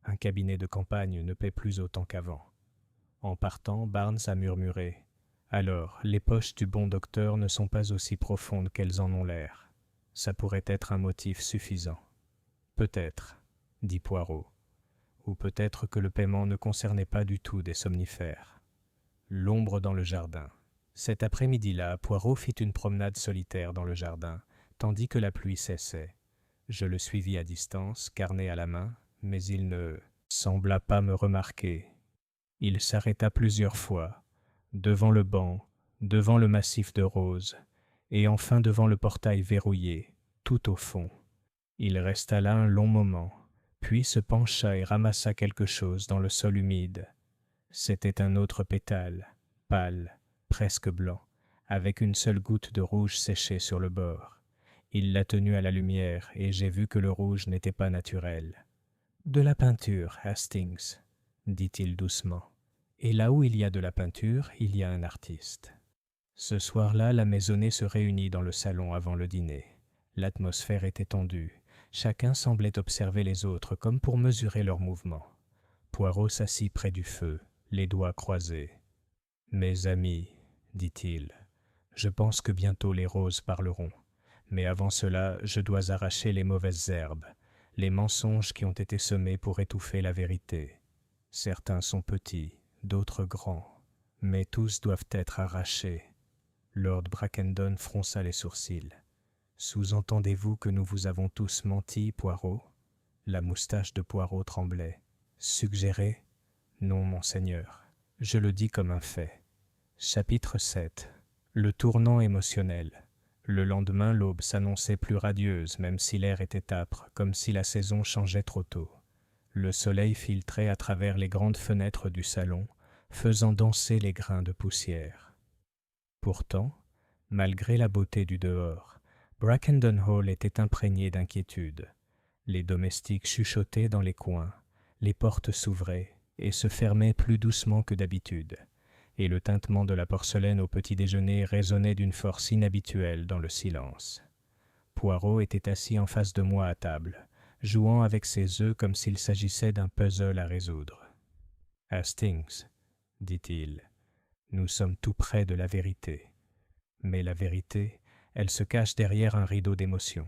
Un cabinet de campagne ne paie plus autant qu'avant. » En partant, Barnes a murmuré. « Alors, les poches du bon docteur ne sont pas aussi profondes qu'elles en ont l'air. Ça pourrait être un motif suffisant. »« Peut-être, » dit Poirot. « Ou peut-être que le paiement ne concernait pas du tout des somnifères. » L'ombre dans le jardin. Cet après-midi-là, Poirot fit une promenade solitaire dans le jardin, tandis que la pluie cessait. Je le suivis à distance, carnet à la main, mais il ne sembla pas me remarquer. Il s'arrêta plusieurs fois, devant le banc, devant le massif de roses, et enfin devant le portail verrouillé, tout au fond. Il resta là un long moment, puis se pencha et ramassa quelque chose dans le sol humide. C'était un autre pétale, pâle, presque blanc, avec une seule goutte de rouge séchée sur le bord. Il l'a tenu à la lumière, et j'ai vu que le rouge n'était pas naturel. « De la peinture, Hastings, » dit-il doucement. « Et là où il y a de la peinture, il y a un artiste. » Ce soir-là, la maisonnée se réunit dans le salon avant le dîner. L'atmosphère était tendue. Chacun semblait observer les autres comme pour mesurer leurs mouvements. Poirot s'assit près du feu, les doigts croisés. « Mes amis, dit-il, je pense que bientôt les roses parleront. Mais avant cela, je dois arracher les mauvaises herbes, les mensonges qui ont été semés pour étouffer la vérité. Certains sont petits, d'autres grands, mais tous doivent être arrachés. » Lord Brackendon fronça les sourcils. « Sous-entendez-vous que nous vous avons tous menti, Poirot ?» La moustache de Poirot tremblait. « Suggéré ? Non, monseigneur. Je le dis comme un fait. » Chapitre 7. Le tournant émotionnel. Le lendemain, l'aube s'annonçait plus radieuse, même si l'air était âpre, comme si la saison changeait trop tôt. Le soleil filtrait à travers les grandes fenêtres du salon, faisant danser les grains de poussière. Pourtant, malgré la beauté du dehors, Brackendon Hall était imprégné d'inquiétude. Les domestiques chuchotaient dans les coins, les portes s'ouvraient et se fermaient plus doucement que d'habitude, et le tintement de la porcelaine au petit déjeuner résonnait d'une force inhabituelle dans le silence. Poirot était assis en face de moi à table, jouant avec ses œufs comme s'il s'agissait d'un puzzle à résoudre. « Hastings, dit-il, nous sommes tout près de la vérité. Mais la vérité, elle se cache derrière un rideau d'émotion.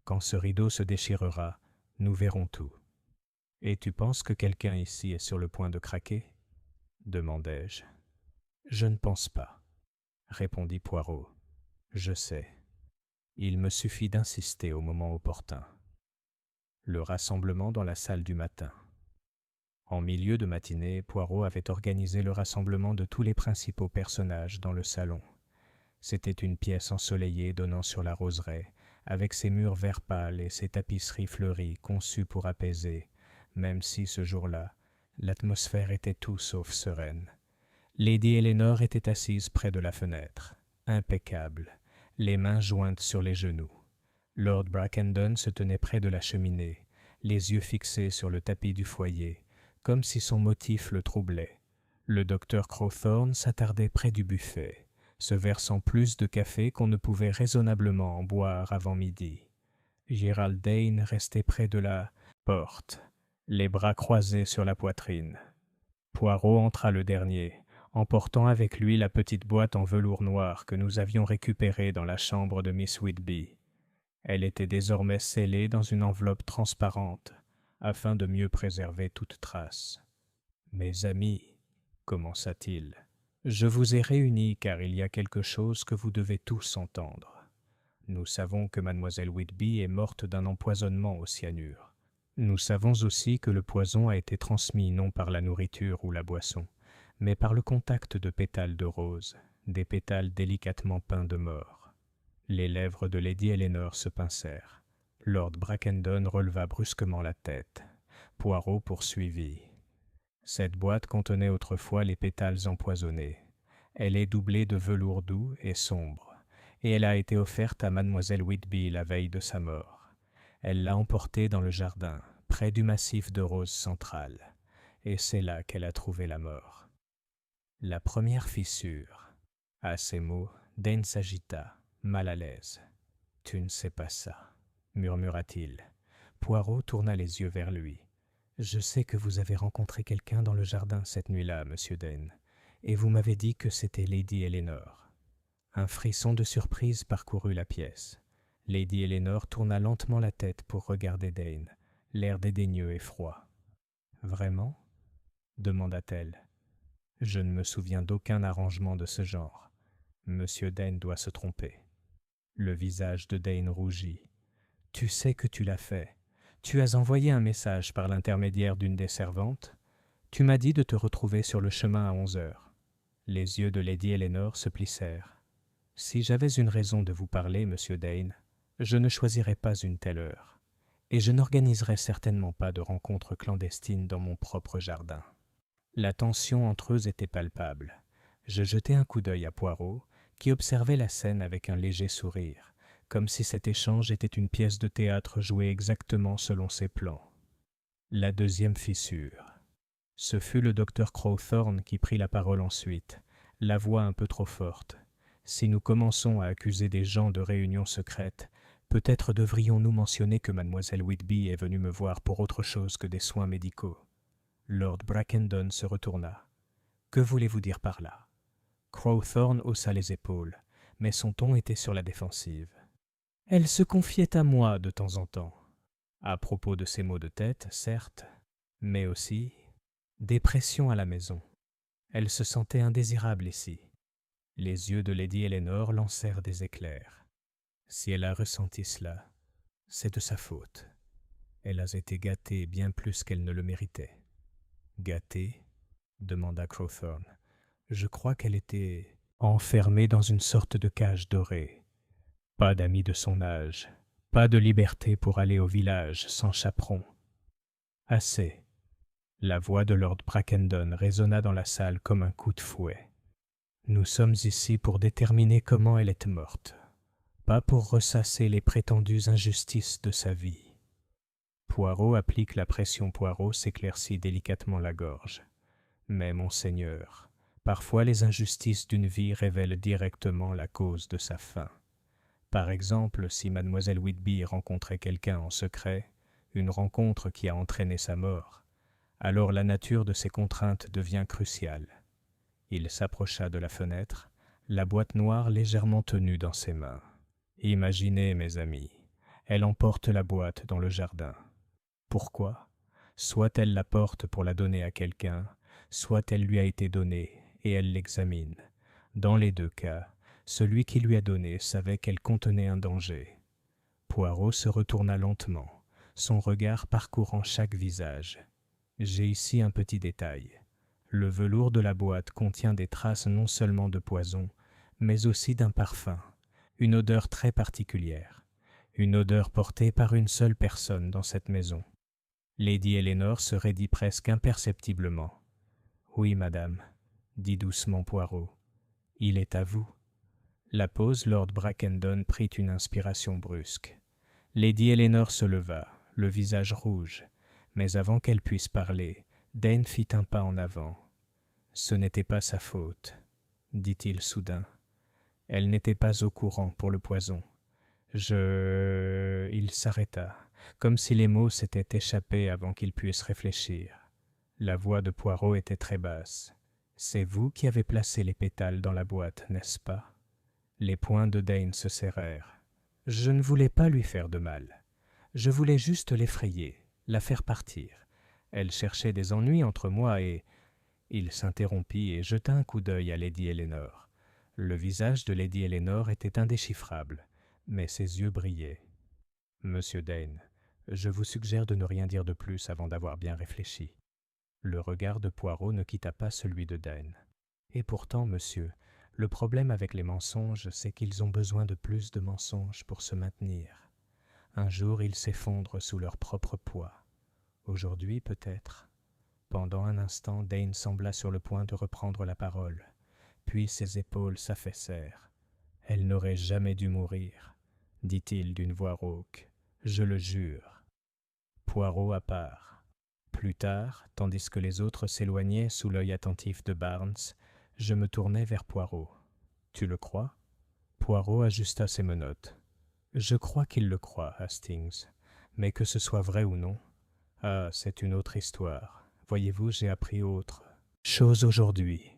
Quand ce rideau se déchirera, nous verrons tout. »« Et tu penses que quelqu'un ici est sur le point de craquer ?» demandai-je. « Je ne pense pas, » répondit Poirot. « Je sais. Il me suffit d'insister au moment opportun. » Le rassemblement dans la salle du matin. En milieu de matinée, Poirot avait organisé le rassemblement de tous les principaux personnages dans le salon. C'était une pièce ensoleillée donnant sur la roseraie, avec ses murs vert pâle et ses tapisseries fleuries conçues pour apaiser, même si ce jour-là, l'atmosphère était tout sauf sereine. Lady Eleanor était assise près de la fenêtre, impeccable, les mains jointes sur les genoux. Lord Brackendon se tenait près de la cheminée, les yeux fixés sur le tapis du foyer, comme si son motif le troublait. Le docteur Crowthorne s'attardait près du buffet, se versant plus de café qu'on ne pouvait raisonnablement en boire avant midi. Gerald Dane restait près de la porte, les bras croisés sur la poitrine. Poirot entra le dernier, emportant avec lui la petite boîte en velours noir que nous avions récupérée dans la chambre de Miss Whitby. Elle était désormais scellée dans une enveloppe transparente, afin de mieux préserver toute trace. « Mes amis, » commença-t-il, « je vous ai réunis car il y a quelque chose que vous devez tous entendre. Nous savons que mademoiselle Whitby est morte d'un empoisonnement au cyanure. Nous savons aussi que le poison a été transmis non par la nourriture ou la boisson, mais par le contact de pétales de rose, des pétales délicatement peints de mort. » Les lèvres de Lady Eleanor se pincèrent. Lord Brackendon releva brusquement la tête. Poirot poursuivit. « Cette boîte contenait autrefois les pétales empoisonnés. Elle est doublée de velours doux et sombre, et elle a été offerte à mademoiselle Whitby la veille de sa mort. Elle l'a emportée dans le jardin, près du massif de roses centrales, et c'est là qu'elle a trouvé la mort. » La première fissure. À ces mots, Dane s'agita, mal à l'aise. « Tu ne sais pas ça, » murmura-t-il. Poirot tourna les yeux vers lui. « Je sais que vous avez rencontré quelqu'un dans le jardin cette nuit-là, monsieur Dane, et vous m'avez dit que c'était Lady Eleanor. » Un frisson de surprise parcourut la pièce. Lady Eleanor tourna lentement la tête pour regarder Dane, l'air dédaigneux et froid. « Vraiment ?» demanda-t-elle. « Je ne me souviens d'aucun arrangement de ce genre. Monsieur Dane doit se tromper. » Le visage de Dane rougit. « Tu sais que tu l'as fait. Tu as envoyé un message par l'intermédiaire d'une des servantes. Tu m'as dit de te retrouver sur le chemin à 11 heures. » Les yeux de Lady Eleanor se plissèrent. « Si j'avais une raison de vous parler, monsieur Dane, je ne choisirais pas une telle heure. et je n'organiserai certainement pas de rencontres clandestines dans mon propre jardin. La tension entre eux était palpable. Je jetai un coup d'œil à Poirot, qui observait la scène avec un léger sourire, comme si cet échange était une pièce de théâtre jouée exactement selon ses plans. La deuxième fissure. Ce fut le docteur Crowthorne qui prit la parole ensuite, la voix un peu trop forte. Si nous commençons à accuser des gens de réunions secrètes, peut-être devrions-nous mentionner que mademoiselle Whitby est venue me voir pour autre chose que des soins médicaux. Lord Brackendon se retourna. « Que voulez-vous dire par là ?» Crowthorne haussa les épaules, mais son ton était sur la défensive. « Elle se confiait à moi de temps en temps. À propos de ses maux de tête, certes, mais aussi des pressions à la maison. Elle se sentait indésirable ici. » Les yeux de Lady Eleanor lancèrent des éclairs. « Si elle a ressenti cela, c'est de sa faute. Elle a été gâtée bien plus qu'elle ne le méritait. »« Gâtée ?» demanda Crowthorne. « Je crois qu'elle était enfermée dans une sorte de cage dorée. Pas d'amis de son âge, pas de liberté pour aller au village sans chaperon. Assez. » La voix de Lord Brackendon résonna dans la salle comme un coup de fouet. « Nous sommes ici pour déterminer comment elle est morte, pas pour ressasser les prétendues injustices de sa vie. » Poirot applique la pression Poirot s'éclaircit délicatement la gorge. « Mais, monseigneur, parfois les injustices d'une vie révèlent directement la cause de sa fin. Par exemple, si mademoiselle Whitby rencontrait quelqu'un en secret, une rencontre qui a entraîné sa mort, alors la nature de ses contraintes devient cruciale. » Il s'approcha de la fenêtre, la boîte noire légèrement tenue dans ses mains. « Imaginez, mes amis, elle emporte la boîte dans le jardin. Pourquoi ? Soit elle la porte pour la donner à quelqu'un, soit elle lui a été donnée et elle l'examine. Dans les deux cas, celui qui lui a donné savait qu'elle contenait un danger. » Poirot se retourna lentement, son regard parcourant chaque visage. « J'ai ici un petit détail. Le velours de la boîte contient des traces non seulement de poison, mais aussi d'un parfum, une odeur très particulière, une odeur portée par une seule personne dans cette maison. » Lady Eleanor se raidit presque imperceptiblement. « Oui, madame, » dit doucement Poirot. « Il est à vous. » La pause, Lord Brackendon prit une inspiration brusque. Lady Eleanor se leva, le visage rouge, mais avant qu'elle puisse parler, Dane fit un pas en avant. « Ce n'était pas sa faute, » dit-il soudain. « Elle n'était pas au courant pour le poison. Il s'arrêta, comme si les mots s'étaient échappés avant qu'il puisse réfléchir. La voix de Poirot était très basse. « C'est vous qui avez placé les pétales dans la boîte, n'est-ce pas ?» Les poings de Dane se serrèrent. « Je ne voulais pas lui faire de mal. Je voulais juste l'effrayer, la faire partir. Elle cherchait des ennuis entre moi et... » Il s'interrompit et jeta un coup d'œil à Lady Eleanor. Le visage de Lady Eleanor était indéchiffrable, mais ses yeux brillaient. « Monsieur Dane, je vous suggère de ne rien dire de plus avant d'avoir bien réfléchi. » Le regard de Poirot ne quitta pas celui de Dane. « Et pourtant, monsieur, le problème avec les mensonges, c'est qu'ils ont besoin de plus de mensonges pour se maintenir. Un jour, ils s'effondrent sous leur propre poids. Aujourd'hui, peut-être. » Pendant un instant, Dane sembla sur le point de reprendre la parole. Puis ses épaules s'affaissèrent. « Elle n'aurait jamais dû mourir, » dit-il d'une voix rauque. « Je le jure. » Poirot à part. Plus tard, tandis que les autres s'éloignaient sous l'œil attentif de Barnes, je me tournai vers Poirot. « Tu le crois ?» Poirot ajusta ses menottes. « Je crois qu'il le croit, Hastings. Mais que ce soit vrai ou non, ah, c'est une autre histoire. Voyez-vous, j'ai appris autre chose aujourd'hui. »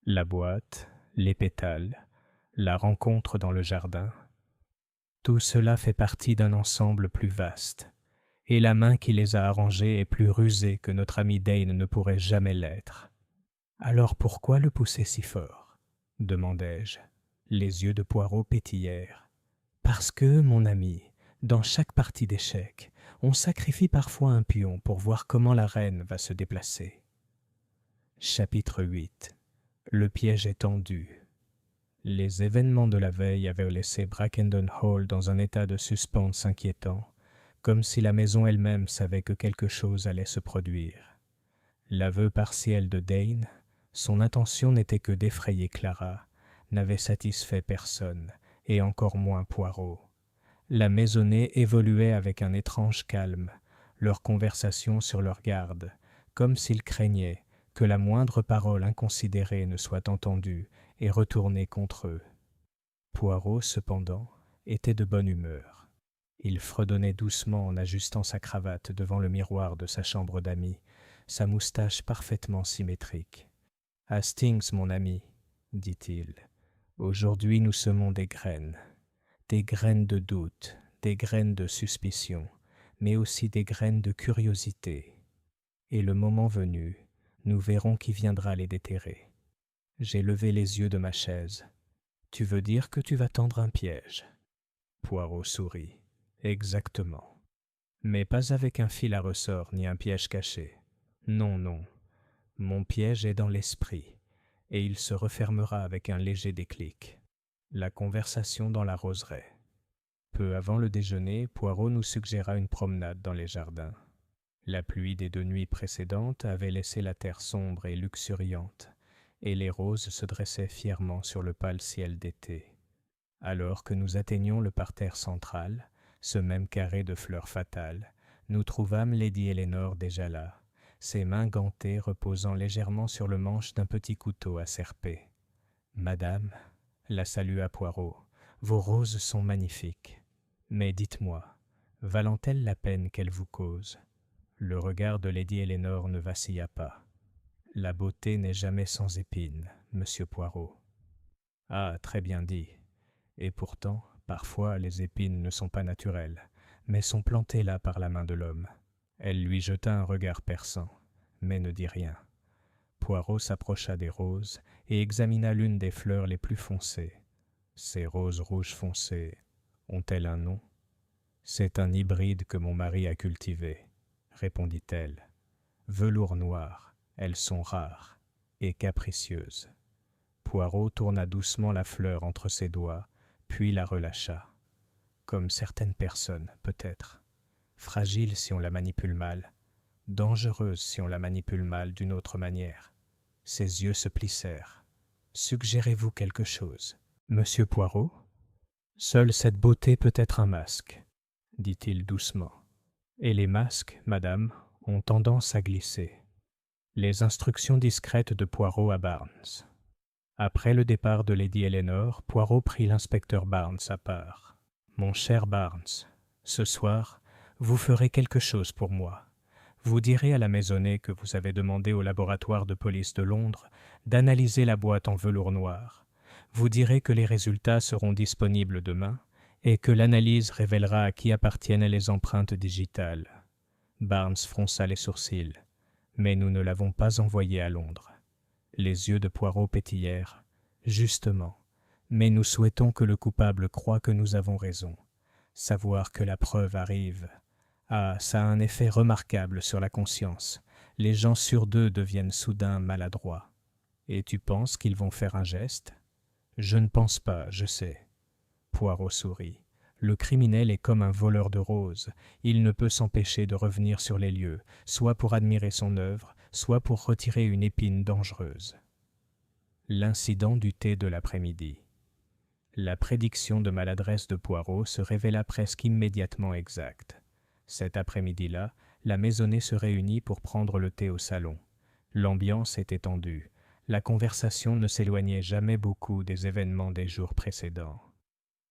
La boîte, les pétales, la rencontre dans le jardin, tout cela fait partie d'un ensemble plus vaste, et la main qui les a arrangés est plus rusée que notre ami Dane ne pourrait jamais l'être. « Alors pourquoi le pousser si fort ?» demandai-je. Les yeux de Poirot pétillèrent. « Parce que, mon ami, dans chaque partie d'échecs, on sacrifie parfois un pion pour voir comment la reine va se déplacer. » Chapitre 8. Le piège est tendu. Les événements de la veille avaient laissé Brackendon Hall dans un état de suspense inquiétant, comme si la maison elle-même savait que quelque chose allait se produire. L'aveu partiel de Dane, son intention n'était que d'effrayer Clara, n'avait satisfait personne, et encore moins Poirot. La maisonnée évoluait avec un étrange calme, leur conversation sur leur garde, comme s'ils craignaient que la moindre parole inconsidérée ne soit entendue et retournée contre eux. Poirot, cependant, était de bonne humeur. Il fredonnait doucement en ajustant sa cravate devant le miroir de sa chambre d'amis, sa moustache parfaitement symétrique. « Hastings, mon ami, dit-il, aujourd'hui nous semons des graines de doute, des graines de suspicion, mais aussi des graines de curiosité. Et le moment venu, nous verrons qui viendra les déterrer. » J'ai levé les yeux de ma chaise. « Tu veux dire que tu vas tendre un piège ?» Poirot sourit. « Exactement. Mais pas avec un fil à ressort ni un piège caché. Non, non. Mon piège est dans l'esprit, et il se refermera avec un léger déclic. » La conversation dans la roseraie. Peu avant le déjeuner, Poirot nous suggéra une promenade dans les jardins. La pluie des 2 nuits précédentes avait laissé la terre sombre et luxuriante, et les roses se dressaient fièrement sur le pâle ciel d'été. Alors que nous atteignions le parterre central, ce même carré de fleurs fatales, nous trouvâmes Lady Eleanor déjà là, ses mains gantées reposant légèrement sur le manche d'un petit couteau à serper. « Madame, » la salua Poirot, « vos roses sont magnifiques. Mais dites-moi, valent-elles la peine qu'elles vous causent ?» Le regard de Lady Eleanor ne vacilla pas. « La beauté n'est jamais sans épines, monsieur Poirot. » « Ah, très bien dit. Et pourtant, parfois, les épines ne sont pas naturelles, mais sont plantées là par la main de l'homme. » Elle lui jeta un regard perçant, mais ne dit rien. Poirot s'approcha des roses et examina l'une des fleurs les plus foncées. « Ces roses rouges foncées ont-elles un nom ?»« C'est un hybride que mon mari a cultivé, » répondit-elle. « Velours noir, elles sont rares et capricieuses. » Poirot tourna doucement la fleur entre ses doigts, puis la relâcha. Comme certaines personnes, peut-être. Fragile si on la manipule mal, dangereuse si on la manipule mal d'une autre manière. Ses yeux se plissèrent. « Suggérez-vous quelque chose, monsieur Poirot ? » « Seule cette beauté peut être un masque, » dit-il doucement. « Et les masques, madame, ont tendance à glisser. » Les instructions discrètes de Poirot à Barnes. Après le départ de Lady Eleanor, Poirot prit l'inspecteur Barnes à part. « Mon cher Barnes, ce soir, vous ferez quelque chose pour moi. Vous direz à la maisonnée que vous avez demandé au laboratoire de police de Londres d'analyser la boîte en velours noir. Vous direz que les résultats seront disponibles demain et que l'analyse révélera à qui appartiennent les empreintes digitales. » Barnes fronça les sourcils. « Mais nous ne l'avons pas envoyé à Londres. » Les yeux de Poirot pétillèrent. « Justement. Mais nous souhaitons que le coupable croie que nous avons raison. Savoir que la preuve arrive. Ah, ça a un effet remarquable sur la conscience. Les gens sûrs d'eux deviennent soudain maladroits. Et tu penses qu'ils vont faire un geste ? » « Je ne pense pas, je sais. » Poirot sourit. « Le criminel est comme un voleur de roses. Il ne peut s'empêcher de revenir sur les lieux, soit pour admirer son œuvre, soit pour retirer une épine dangereuse. » L'incident du thé de l'après-midi. La prédiction de maladresse de Poirot se révéla presque immédiatement exacte. Cet après-midi-là, la maisonnée se réunit pour prendre le thé au salon. L'ambiance était tendue. La conversation ne s'éloignait jamais beaucoup des événements des jours précédents.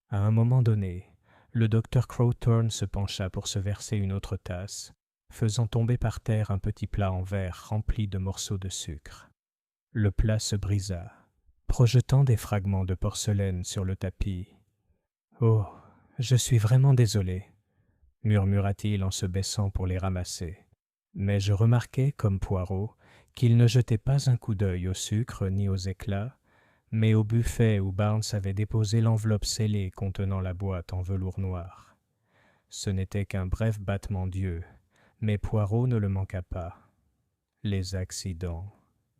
À un moment donné, le docteur Crowthorne se pencha pour se verser une autre tasse, faisant tomber par terre un petit plat en verre rempli de morceaux de sucre. Le plat se brisa, projetant des fragments de porcelaine sur le tapis. « Oh, je suis vraiment désolé, » murmura-t-il en se baissant pour les ramasser. Mais je remarquai, comme Poirot, qu'il ne jetait pas un coup d'œil au sucre ni aux éclats, mais au buffet où Barnes avait déposé l'enveloppe scellée contenant la boîte en velours noir. Ce n'était qu'un bref battement d'yeux, mais Poirot ne le manqua pas. « Les accidents, »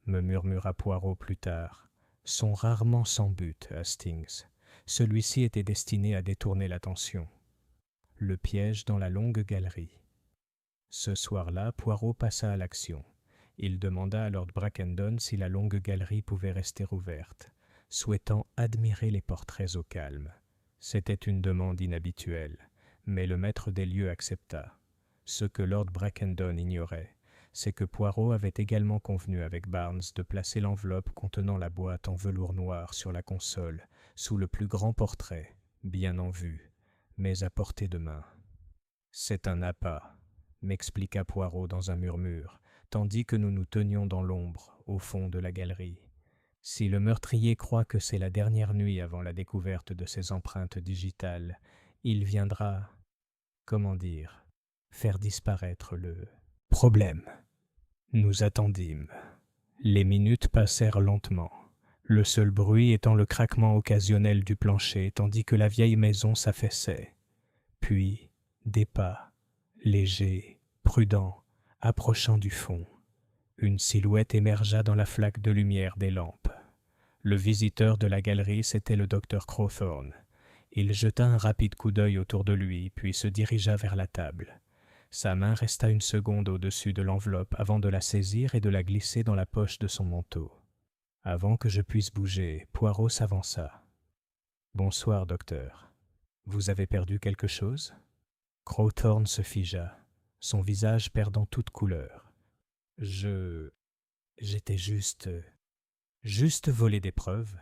me murmura Poirot plus tard, « sont rarement sans but, Hastings. Celui-ci était destiné à détourner l'attention. » le piège dans la longue galerie. Ce soir-là, Poirot passa à l'action. Il demanda à Lord Brackendon si la longue galerie pouvait rester ouverte, souhaitant admirer les portraits au calme. C'était une demande inhabituelle, mais le maître des lieux accepta. Ce que Lord Brackendon ignorait, c'est que Poirot avait également convenu avec Barnes de placer l'enveloppe contenant la boîte en velours noir sur la console, sous le plus grand portrait, bien en vue, mais à portée de main. « C'est un appât », m'expliqua Poirot dans un murmure, tandis que nous nous tenions dans l'ombre, au fond de la galerie. Si le meurtrier croit que c'est la dernière nuit avant la découverte de ses empreintes digitales, il viendra, comment dire, faire disparaître le problème. Nous attendîmes. Les minutes passèrent lentement, le seul bruit étant le craquement occasionnel du plancher, tandis que la vieille maison s'affaissait. Puis, des pas, légers, prudents, approchant du fond. Une silhouette émergea dans la flaque de lumière des lampes. Le visiteur de la galerie, c'était le docteur Crowthorne. Il jeta un rapide coup d'œil autour de lui, puis se dirigea vers la table. Sa main resta une seconde au-dessus de l'enveloppe avant de la saisir et de la glisser dans la poche de son manteau. Avant que je puisse bouger, Poirot s'avança. « Bonsoir, docteur. Vous avez perdu quelque chose ?» Crowthorne se figea, son visage perdant toute couleur. « J'étais juste voler des preuves, »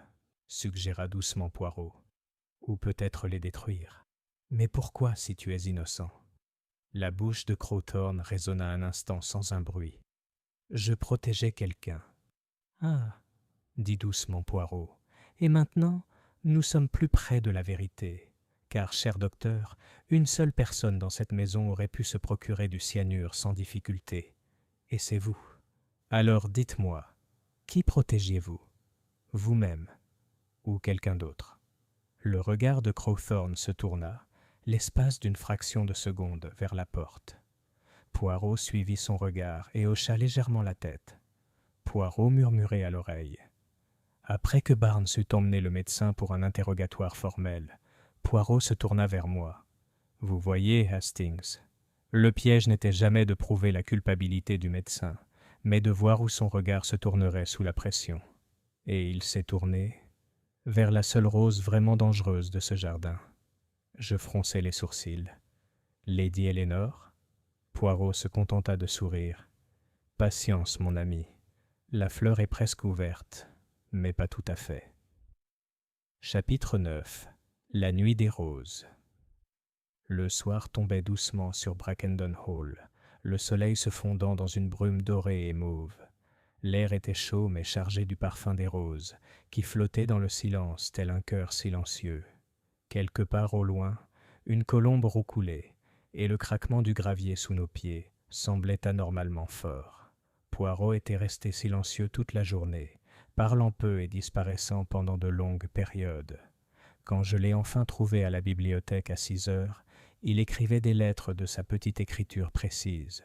suggéra doucement Poirot. « Ou peut-être les détruire. Mais pourquoi si tu es innocent ?» La bouche de Crowthorne résonna un instant sans un bruit. « Je protégeais quelqu'un. »« Ah !» dit doucement Poirot. « Et maintenant, nous sommes plus près de la vérité. Car, cher docteur, une seule personne dans cette maison aurait pu se procurer du cyanure sans difficulté. Et c'est vous. Alors dites-moi, qui protégiez-vous? Vous-même ou quelqu'un d'autre ?» Le regard de Crowthorne se tourna, l'espace d'une fraction de seconde, vers la porte. Poirot suivit son regard et hocha légèrement la tête. Poirot murmurait à l'oreille. Après que Barnes eut emmené le médecin pour un interrogatoire formel, Poirot se tourna vers moi. « Vous voyez, Hastings, le piège n'était jamais de prouver la culpabilité du médecin, mais de voir où son regard se tournerait sous la pression. Et il s'est tourné vers la seule rose vraiment dangereuse de ce jardin. » Je fronçai les sourcils. « Lady Eleanor ?» Poirot se contenta de sourire. « Patience, mon ami. La fleur est presque ouverte, mais pas tout à fait. » Chapitre 9. La nuit des roses. Le soir tombait doucement sur Brackendon Hall, le soleil se fondant dans une brume dorée et mauve. L'air était chaud mais chargé du parfum des roses, qui flottait dans le silence tel un cœur silencieux. Quelque part au loin, une colombe roucoulait, et le craquement du gravier sous nos pieds semblait anormalement fort. Poirot était resté silencieux toute la journée, parlant peu et disparaissant pendant de longues périodes. Quand je l'ai enfin trouvé à la bibliothèque à 6 heures, il écrivait des lettres de sa petite écriture précise.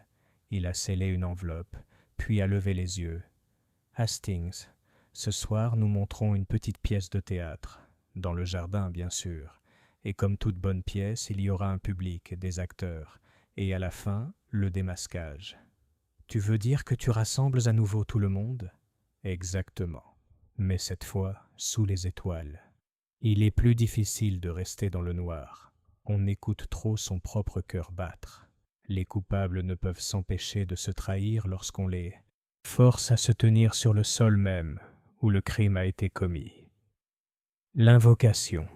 Il a scellé une enveloppe, puis a levé les yeux. « Hastings, ce soir nous montrons une petite pièce de théâtre, dans le jardin bien sûr, et comme toute bonne pièce, il y aura un public, des acteurs, et à la fin, le démasquage. Tu veux dire que tu rassembles à nouveau tout le monde ? Exactement, mais cette fois sous les étoiles. Il est plus difficile de rester dans le noir. On écoute trop son propre cœur battre. Les coupables ne peuvent s'empêcher de se trahir lorsqu'on les force à se tenir sur le sol même où le crime a été commis. L'invocation.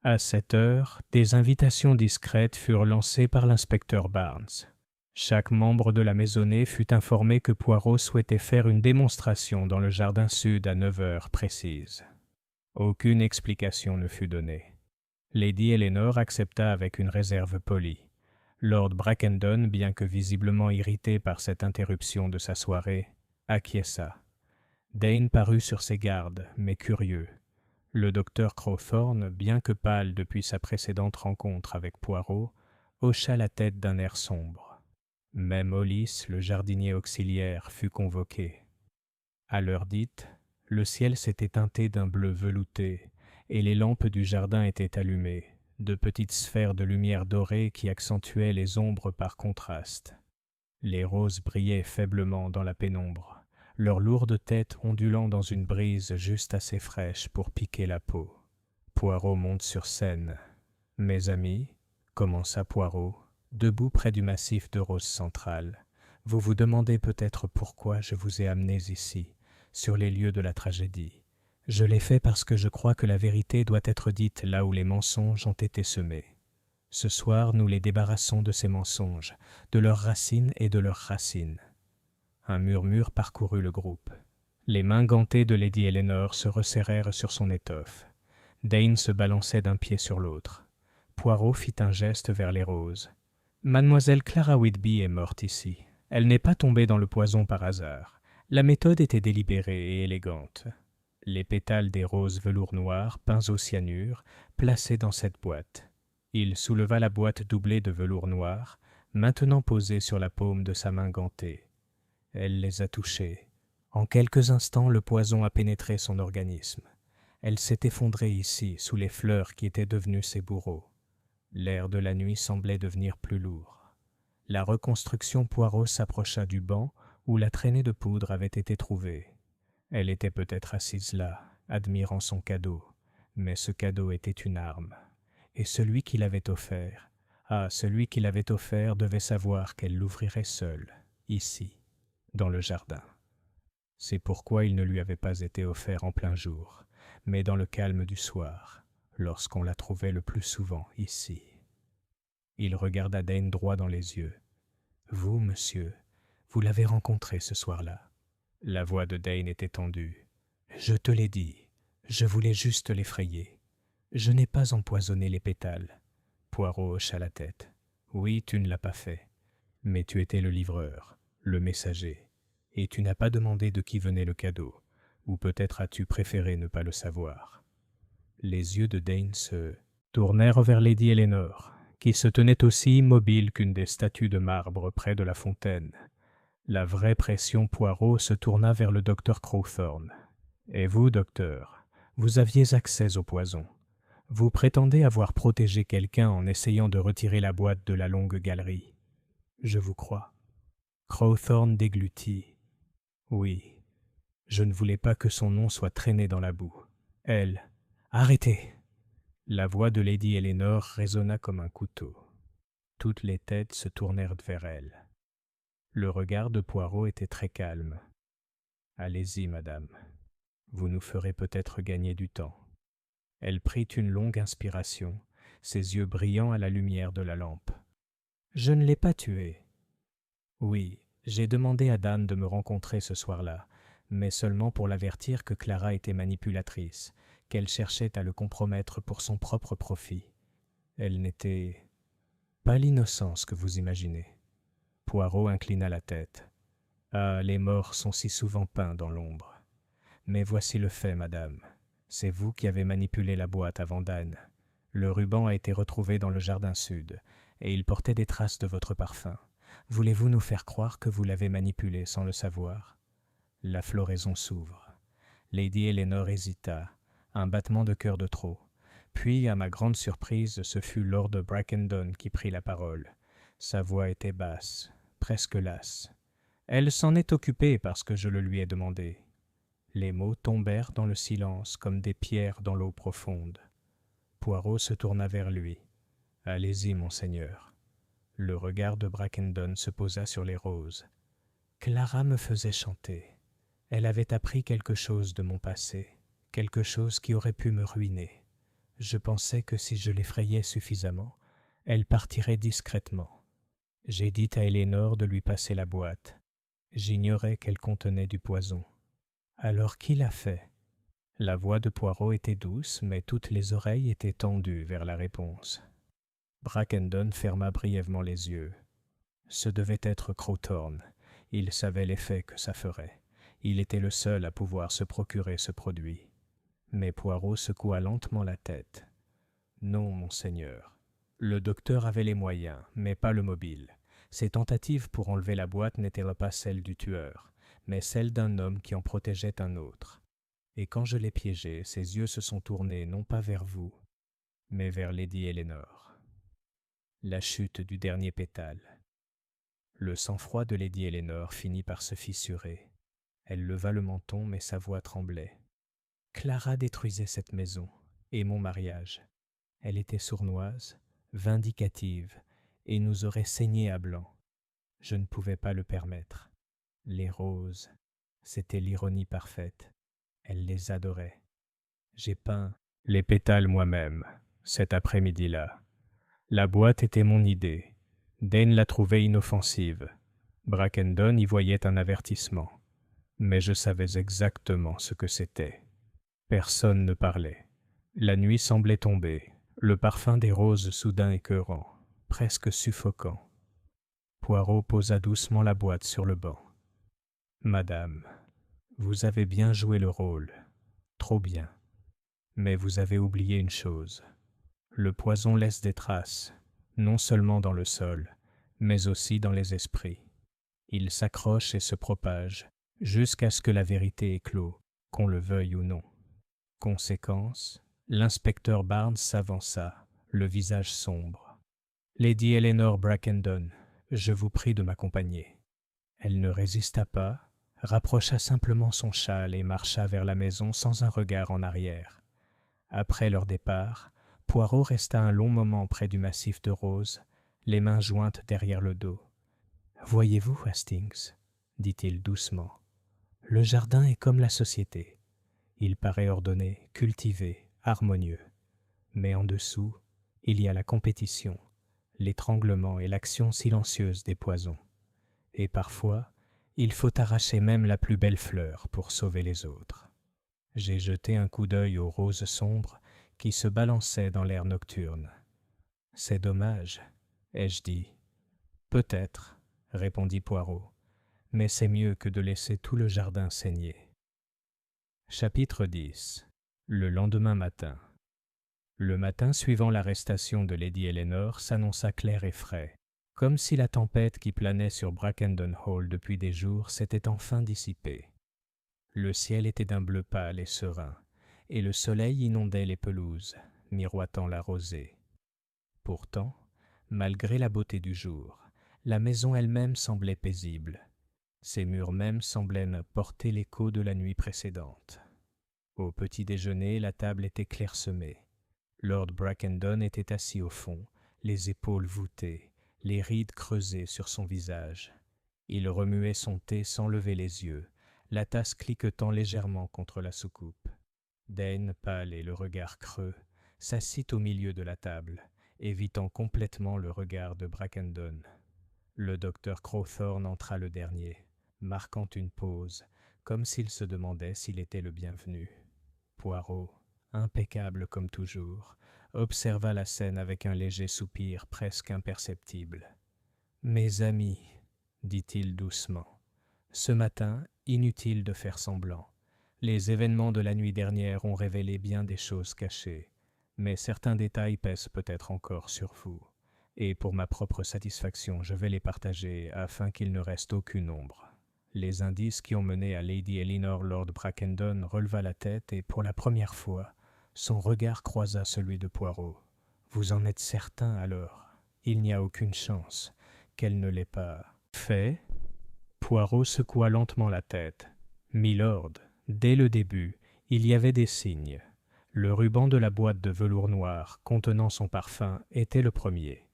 À 7 heures, des invitations discrètes furent lancées par l'inspecteur Barnes. Chaque membre de la maisonnée fut informé que Poirot souhaitait faire une démonstration dans le jardin sud à 9 heures précises. Aucune explication ne fut donnée. Lady Eleanor accepta avec une réserve polie. Lord Brackendon, bien que visiblement irrité par cette interruption de sa soirée, acquiesça. Dane parut sur ses gardes, mais curieux. Le docteur Crowthorne, bien que pâle depuis sa précédente rencontre avec Poirot, hocha la tête d'un air sombre. Même Hollis, le jardinier auxiliaire, fut convoqué. À l'heure dite, le ciel s'était teinté d'un bleu velouté, et les lampes du jardin étaient allumées, de petites sphères de lumière dorée qui accentuaient les ombres par contraste. Les roses brillaient faiblement dans la pénombre, leurs lourdes têtes ondulant dans une brise juste assez fraîche pour piquer la peau. Poirot monte sur scène. « Mes amis, commença Poirot, debout près du massif de roses centrales, vous vous demandez peut-être pourquoi je vous ai amenés ici, sur les lieux de la tragédie. Je l'ai fait parce que je crois que la vérité doit être dite là où les mensonges ont été semés. Ce soir, nous les débarrassons de ces mensonges, de leurs racines et de leurs racines. » Un murmure parcourut le groupe. Les mains gantées de Lady Eleanor se resserrèrent sur son étoffe. Dane se balançait d'un pied sur l'autre. Poirot fit un geste vers les roses. « Mademoiselle Clara Whitby est morte ici. Elle n'est pas tombée dans le poison par hasard. La méthode était délibérée et élégante. Les pétales des roses velours noir, peints au cyanure, placés dans cette boîte. » Il souleva la boîte doublée de velours noir, maintenant posée sur la paume de sa main gantée. Elle les a touchées. En quelques instants, le poison a pénétré son organisme. Elle s'est effondrée ici, sous les fleurs qui étaient devenues ses bourreaux. L'air de la nuit semblait devenir plus lourd. La reconstruction Poirot s'approcha du banc où la traînée de poudre avait été trouvée. Elle était peut-être assise là, admirant son cadeau, mais ce cadeau était une arme. Et celui qui l'avait offert, celui qui l'avait offert devait savoir qu'elle l'ouvrirait seule, ici, dans le jardin. C'est pourquoi il ne lui avait pas été offert en plein jour, mais dans le calme du soir, lorsqu'on la trouvait le plus souvent ici. Il regarda Dane droit dans les yeux. « Vous, monsieur, vous l'avez rencontré ce soir-là. » La voix de Dane était tendue. « Je te l'ai dit, je voulais juste l'effrayer. Je n'ai pas empoisonné les pétales. » Poirot hocha la tête. « Oui, tu ne l'as pas fait. Mais tu étais le livreur, le messager, et tu n'as pas demandé de qui venait le cadeau, ou peut-être as-tu préféré ne pas le savoir. » Les yeux de Dane se tournèrent vers Lady Eleanor, qui se tenait aussi immobile qu'une des statues de marbre près de la fontaine. La vraie pression Poirot se tourna vers le docteur Crowthorne. « Et vous, docteur, vous aviez accès au poison. Vous prétendez avoir protégé quelqu'un en essayant de retirer la boîte de la longue galerie. Je vous crois. » Crowthorne déglutit. « Oui, je ne voulais pas que son nom soit traîné dans la boue. Elle... » « Arrêtez !» La voix de Lady Eleanor résonna comme un couteau. Toutes les têtes se tournèrent vers elle. Le regard de Poirot était très calme. « Allez-y, madame. Vous nous ferez peut-être gagner du temps. » Elle prit une longue inspiration, ses yeux brillant à la lumière de la lampe. « Je ne l'ai pas tué. Oui, j'ai demandé à Dan de me rencontrer ce soir-là, mais seulement pour l'avertir que Clara était manipulatrice, qu'elle cherchait à le compromettre pour son propre profit. Elle n'était pas l'innocence que vous imaginez. » Poirot inclina la tête. « Ah, les morts sont si souvent peints dans l'ombre. Mais voici le fait, madame. C'est vous qui avez manipulé la boîte avant Dan. Le ruban a été retrouvé dans le jardin sud, et il portait des traces de votre parfum. Voulez-vous nous faire croire que vous l'avez manipulé sans le savoir ?» La floraison s'ouvre. Lady Eleanor hésita, un battement de cœur de trop. Puis, à ma grande surprise, ce fut Lord Brackendon qui prit la parole. Sa voix était basse, presque lasse. « Elle s'en est occupée parce que je le lui ai demandé. » Les mots tombèrent dans le silence comme des pierres dans l'eau profonde. Poirot se tourna vers lui. « Allez-y, monseigneur. » Le regard de Brackendon se posa sur les roses. « Clara me faisait chanter. Elle avait appris quelque chose de mon passé, quelque chose qui aurait pu me ruiner. Je pensais que si je l'effrayais suffisamment, elle partirait discrètement. J'ai dit à Eleanor de lui passer la boîte. J'ignorais qu'elle contenait du poison. Alors qui l'a fait ?» La voix de Poirot était douce, mais toutes les oreilles étaient tendues vers la réponse. Brackendon ferma brièvement les yeux. Ce devait être Crowthorne. Il savait l'effet que ça ferait. Il était le seul à pouvoir se procurer ce produit. Mais Poirot secoua lentement la tête. « Non, monseigneur. Le docteur avait les moyens, mais pas le mobile. Ses tentatives pour enlever la boîte n'étaient pas celles du tueur, mais celles d'un homme qui en protégeait un autre. Et quand je l'ai piégé, ses yeux se sont tournés non pas vers vous, mais vers Lady Eleanor. La chute du dernier pétale. Le sang-froid de Lady Eleanor finit par se fissurer. Elle leva le menton, mais sa voix tremblait. Clara détruisait cette maison et mon mariage. Elle était sournoise, vindicative, et nous aurait saigné à blanc. Je ne pouvais pas le permettre. Les roses, c'était l'ironie parfaite. Elle les adorait. J'ai peint les pétales moi-même, cet après-midi-là. La boîte était mon idée. Dane la trouvait inoffensive. Brackendon y voyait un avertissement. Mais je savais exactement ce que c'était. Personne ne parlait. La nuit semblait tomber, le parfum des roses soudain écœurant, presque suffocant. Poirot posa doucement la boîte sur le banc. « Madame, vous avez bien joué le rôle, trop bien. Mais vous avez oublié une chose. Le poison laisse des traces, non seulement dans le sol, mais aussi dans les esprits. Il s'accroche et se propage, jusqu'à ce que la vérité éclôt, qu'on le veuille ou non. Conséquence, l'inspecteur Barnes s'avança, le visage sombre. « Lady Eleanor Brackendon, je vous prie de m'accompagner. » Elle ne résista pas, rapprocha simplement son châle et marcha vers la maison sans un regard en arrière. Après leur départ, Poirot resta un long moment près du massif de roses, les mains jointes derrière le dos. « Voyez-vous, Hastings, dit-il doucement, le jardin est comme la société. Il paraît ordonné, cultivé, harmonieux. Mais en dessous, il y a la compétition, l'étranglement et l'action silencieuse des poisons. Et parfois, il faut arracher même la plus belle fleur pour sauver les autres. » J'ai jeté un coup d'œil aux roses sombres qui se balançaient dans l'air nocturne. « C'est dommage, ai-je dit. »« Peut-être, » répondit Poirot, « mais c'est mieux que de laisser tout le jardin saigner. » Chapitre 10. Le lendemain matin. Le matin suivant l'arrestation de Lady Eleanor s'annonça clair et frais, comme si la tempête qui planait sur Brackendon Hall depuis des jours s'était enfin dissipée. Le ciel était d'un bleu pâle et serein, et le soleil inondait les pelouses, miroitant la rosée. Pourtant, malgré la beauté du jour, la maison elle-même semblait paisible. Ses murs mêmes semblaient porter l'écho de la nuit précédente. Au petit déjeuner, la table était clairsemée. Lord Brackendon était assis au fond, les épaules voûtées, les rides creusées sur son visage. Il remuait son thé sans lever les yeux, la tasse cliquetant légèrement contre la soucoupe. Dane, pâle et le regard creux, s'assit au milieu de la table, évitant complètement le regard de Brackendon. Le docteur Crowthorne entra le dernier, marquant une pause, comme s'il se demandait s'il était le bienvenu. Poirot, impeccable comme toujours, observa la scène avec un léger soupir presque imperceptible. « Mes amis, » dit-il doucement, « ce matin, inutile de faire semblant. Les événements de la nuit dernière ont révélé bien des choses cachées, mais certains détails pèsent peut-être encore sur vous, et pour ma propre satisfaction, je vais les partager afin qu'il ne reste aucune ombre. » Les indices qui ont mené à Lady Eleanor Lord Brackendon releva la tête et, pour la première fois, son regard croisa celui de Poirot. « Vous en êtes certain, alors ? Il n'y a aucune chance qu'elle ne l'ait pas fait ?» Poirot secoua lentement la tête. « Milord, dès le début, il y avait des signes. Le ruban de la boîte de velours noir contenant son parfum était le premier.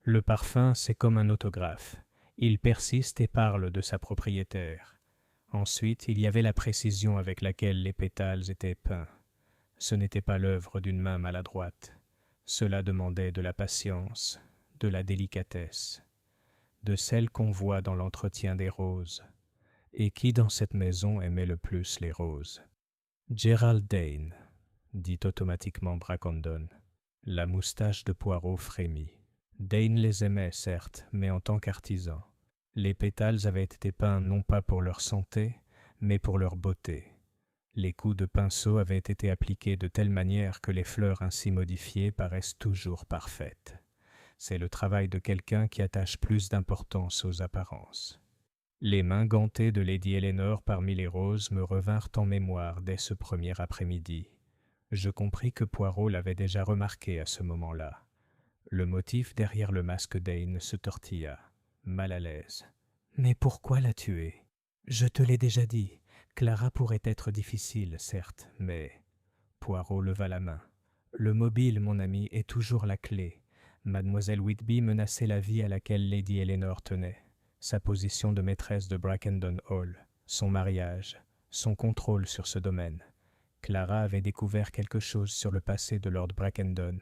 Le parfum, c'est comme un autographe. Il persiste et parle de sa propriétaire. Ensuite, il y avait la précision avec laquelle les pétales étaient peints. Ce n'était pas l'œuvre d'une main maladroite. Cela demandait de la patience, de la délicatesse, de celle qu'on voit dans l'entretien des roses. Et qui dans cette maison aimait le plus les roses ? Gerald Dane, dit automatiquement Brackendon. La moustache de Poirot frémit. Dane les aimait, certes, mais en tant qu'artisan. Les pétales avaient été peints non pas pour leur santé, mais pour leur beauté. Les coups de pinceau avaient été appliqués de telle manière que les fleurs ainsi modifiées paraissent toujours parfaites. C'est le travail de quelqu'un qui attache plus d'importance aux apparences. Les mains gantées de Lady Eleanor parmi les roses me revinrent en mémoire dès ce premier après-midi. Je compris que Poirot l'avait déjà remarqué à ce moment-là. Le motif derrière le masque Dane se tortilla, mal à l'aise. « Mais pourquoi la tuer ? Je te l'ai déjà dit. Clara pourrait être difficile, certes, mais… » Poirot leva la main. « Le mobile, mon ami, est toujours la clé. Mademoiselle Whitby menaçait la vie à laquelle Lady Eleanor tenait. Sa position de maîtresse de Brackendon Hall, son mariage, son contrôle sur ce domaine. Clara avait découvert quelque chose sur le passé de Lord Brackendon,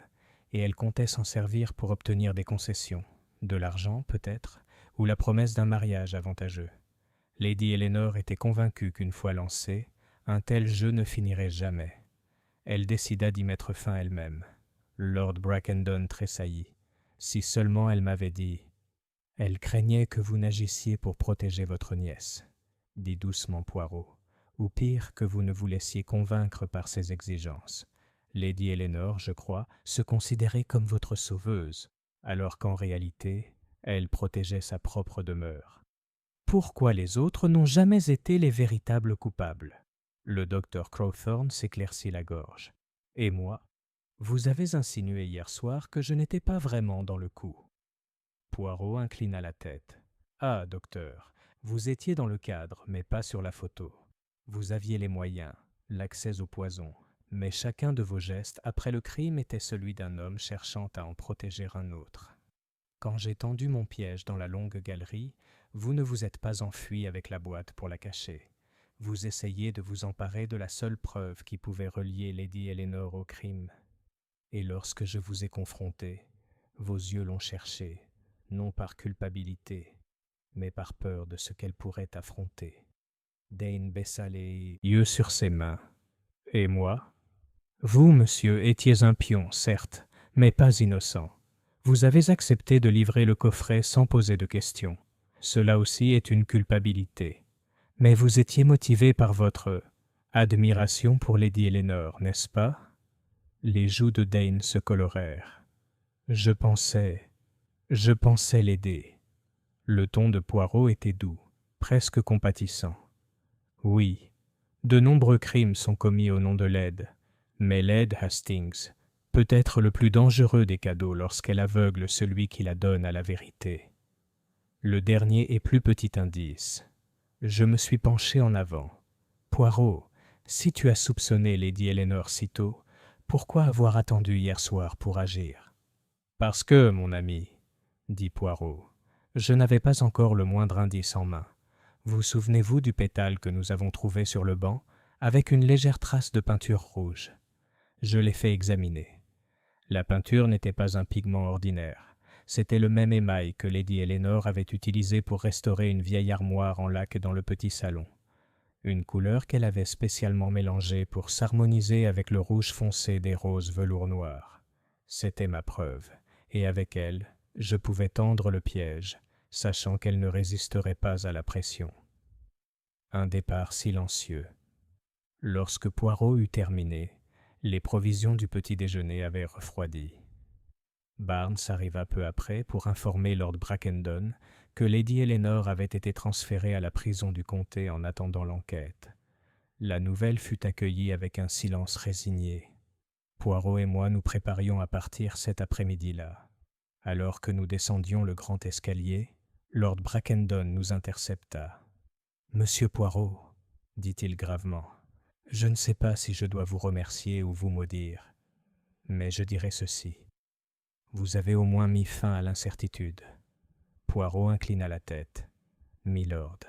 et elle comptait s'en servir pour obtenir des concessions, de l'argent peut-être, ou la promesse d'un mariage avantageux. Lady Eleanor était convaincue qu'une fois lancé, un tel jeu ne finirait jamais. Elle décida d'y mettre fin elle-même. Lord Brackendon tressaillit. Si seulement elle m'avait dit « Elle craignait que vous n'agissiez pour protéger votre nièce », dit doucement Poirot, ou pire, que vous ne vous laissiez convaincre par ses exigences. Lady Eleanor, je crois, se considérait comme votre sauveuse, alors qu'en réalité, elle protégeait sa propre demeure. Pourquoi les autres n'ont jamais été les véritables coupables ? Le docteur Crowthorne s'éclaircit la gorge. Et moi ? Vous avez insinué hier soir que je n'étais pas vraiment dans le coup. Poirot inclina la tête. Ah, docteur, vous étiez dans le cadre, mais pas sur la photo. Vous aviez les moyens, l'accès au poison, mais chacun de vos gestes après le crime était celui d'un homme cherchant à en protéger un autre. Quand j'ai tendu mon piège dans la longue galerie, vous ne vous êtes pas enfui avec la boîte pour la cacher. Vous essayez de vous emparer de la seule preuve qui pouvait relier Lady Eleanor au crime. Et lorsque je vous ai confronté, vos yeux l'ont cherché, non par culpabilité, mais par peur de ce qu'elle pourrait affronter. Dane baissa les yeux sur ses mains. Et moi ? Vous, monsieur, étiez un pion, certes, mais pas innocent. Vous avez accepté de livrer le coffret sans poser de questions. Cela aussi est une culpabilité. Mais vous étiez motivé par votre admiration pour Lady Eleanor, n'est-ce pas ? Les joues de Dane se colorèrent. Je pensais l'aider. Le ton de Poirot était doux, presque compatissant. Oui, de nombreux crimes sont commis au nom de l'aide, mais l'aide, Hastings, peut être le plus dangereux des cadeaux lorsqu'elle aveugle celui qui la donne à la vérité. Le dernier et plus petit indice. Je me suis penché en avant. Poirot, si tu as soupçonné Lady Eleanor si tôt, pourquoi avoir attendu hier soir pour agir ? Parce que, mon ami, dit Poirot, je n'avais pas encore le moindre indice en main. Vous souvenez-vous du pétale que nous avons trouvé sur le banc, avec une légère trace de peinture rouge ? Je l'ai fait examiner. La peinture n'était pas un pigment ordinaire. C'était le même émail que Lady Eleanor avait utilisé pour restaurer une vieille armoire en laque dans le petit salon. Une couleur qu'elle avait spécialement mélangée pour s'harmoniser avec le rouge foncé des roses velours noirs. C'était ma preuve, et avec elle, je pouvais tendre le piège, sachant qu'elle ne résisterait pas à la pression. Un départ silencieux. Lorsque Poirot eut terminé, les provisions du petit déjeuner avaient refroidi. Barnes arriva peu après pour informer Lord Brackendon que Lady Eleanor avait été transférée à la prison du comté en attendant l'enquête. La nouvelle fut accueillie avec un silence résigné. Poirot et moi nous préparions à partir cet après-midi-là. Alors que nous descendions le grand escalier, Lord Brackendon nous intercepta. « Monsieur Poirot, dit-il gravement, je ne sais pas si je dois vous remercier ou vous maudire, mais je dirai ceci. Vous avez au moins mis fin à l'incertitude. » Poirot inclina la tête. « Milord,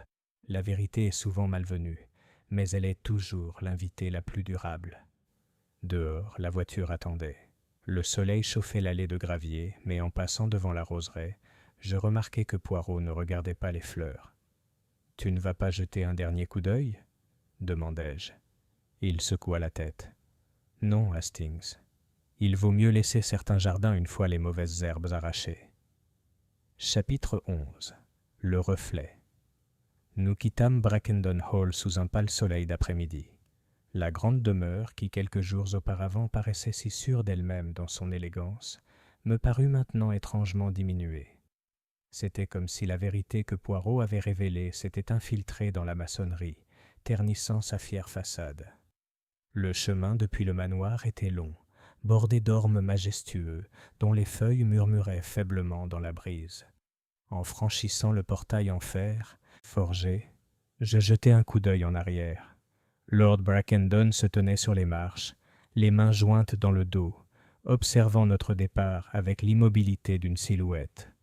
la vérité est souvent malvenue, mais elle est toujours l'invitée la plus durable. » Dehors, la voiture attendait. Le soleil chauffait l'allée de gravier, mais en passant devant la roseraie, je remarquai que Poirot ne regardait pas les fleurs. « Tu ne vas pas jeter un dernier coup d'œil » demandai-je. Il secoua la tête. « Non, Hastings. Il vaut mieux laisser certains jardins une fois les mauvaises herbes arrachées. » Chapitre 11. Le reflet. Nous quittâmes Brackendon Hall sous un pâle soleil d'après-midi. La grande demeure, qui quelques jours auparavant paraissait si sûre d'elle-même dans son élégance, me parut maintenant étrangement diminuée. C'était comme si la vérité que Poirot avait révélée s'était infiltrée dans la maçonnerie, ternissant sa fière façade. Le chemin depuis le manoir était long, bordé d'ormes majestueux, dont les feuilles murmuraient faiblement dans la brise. En franchissant le portail en fer, forgé, je jetai un coup d'œil en arrière. Lord Brackendon se tenait sur les marches, les mains jointes dans le dos, observant notre départ avec l'immobilité d'une silhouette.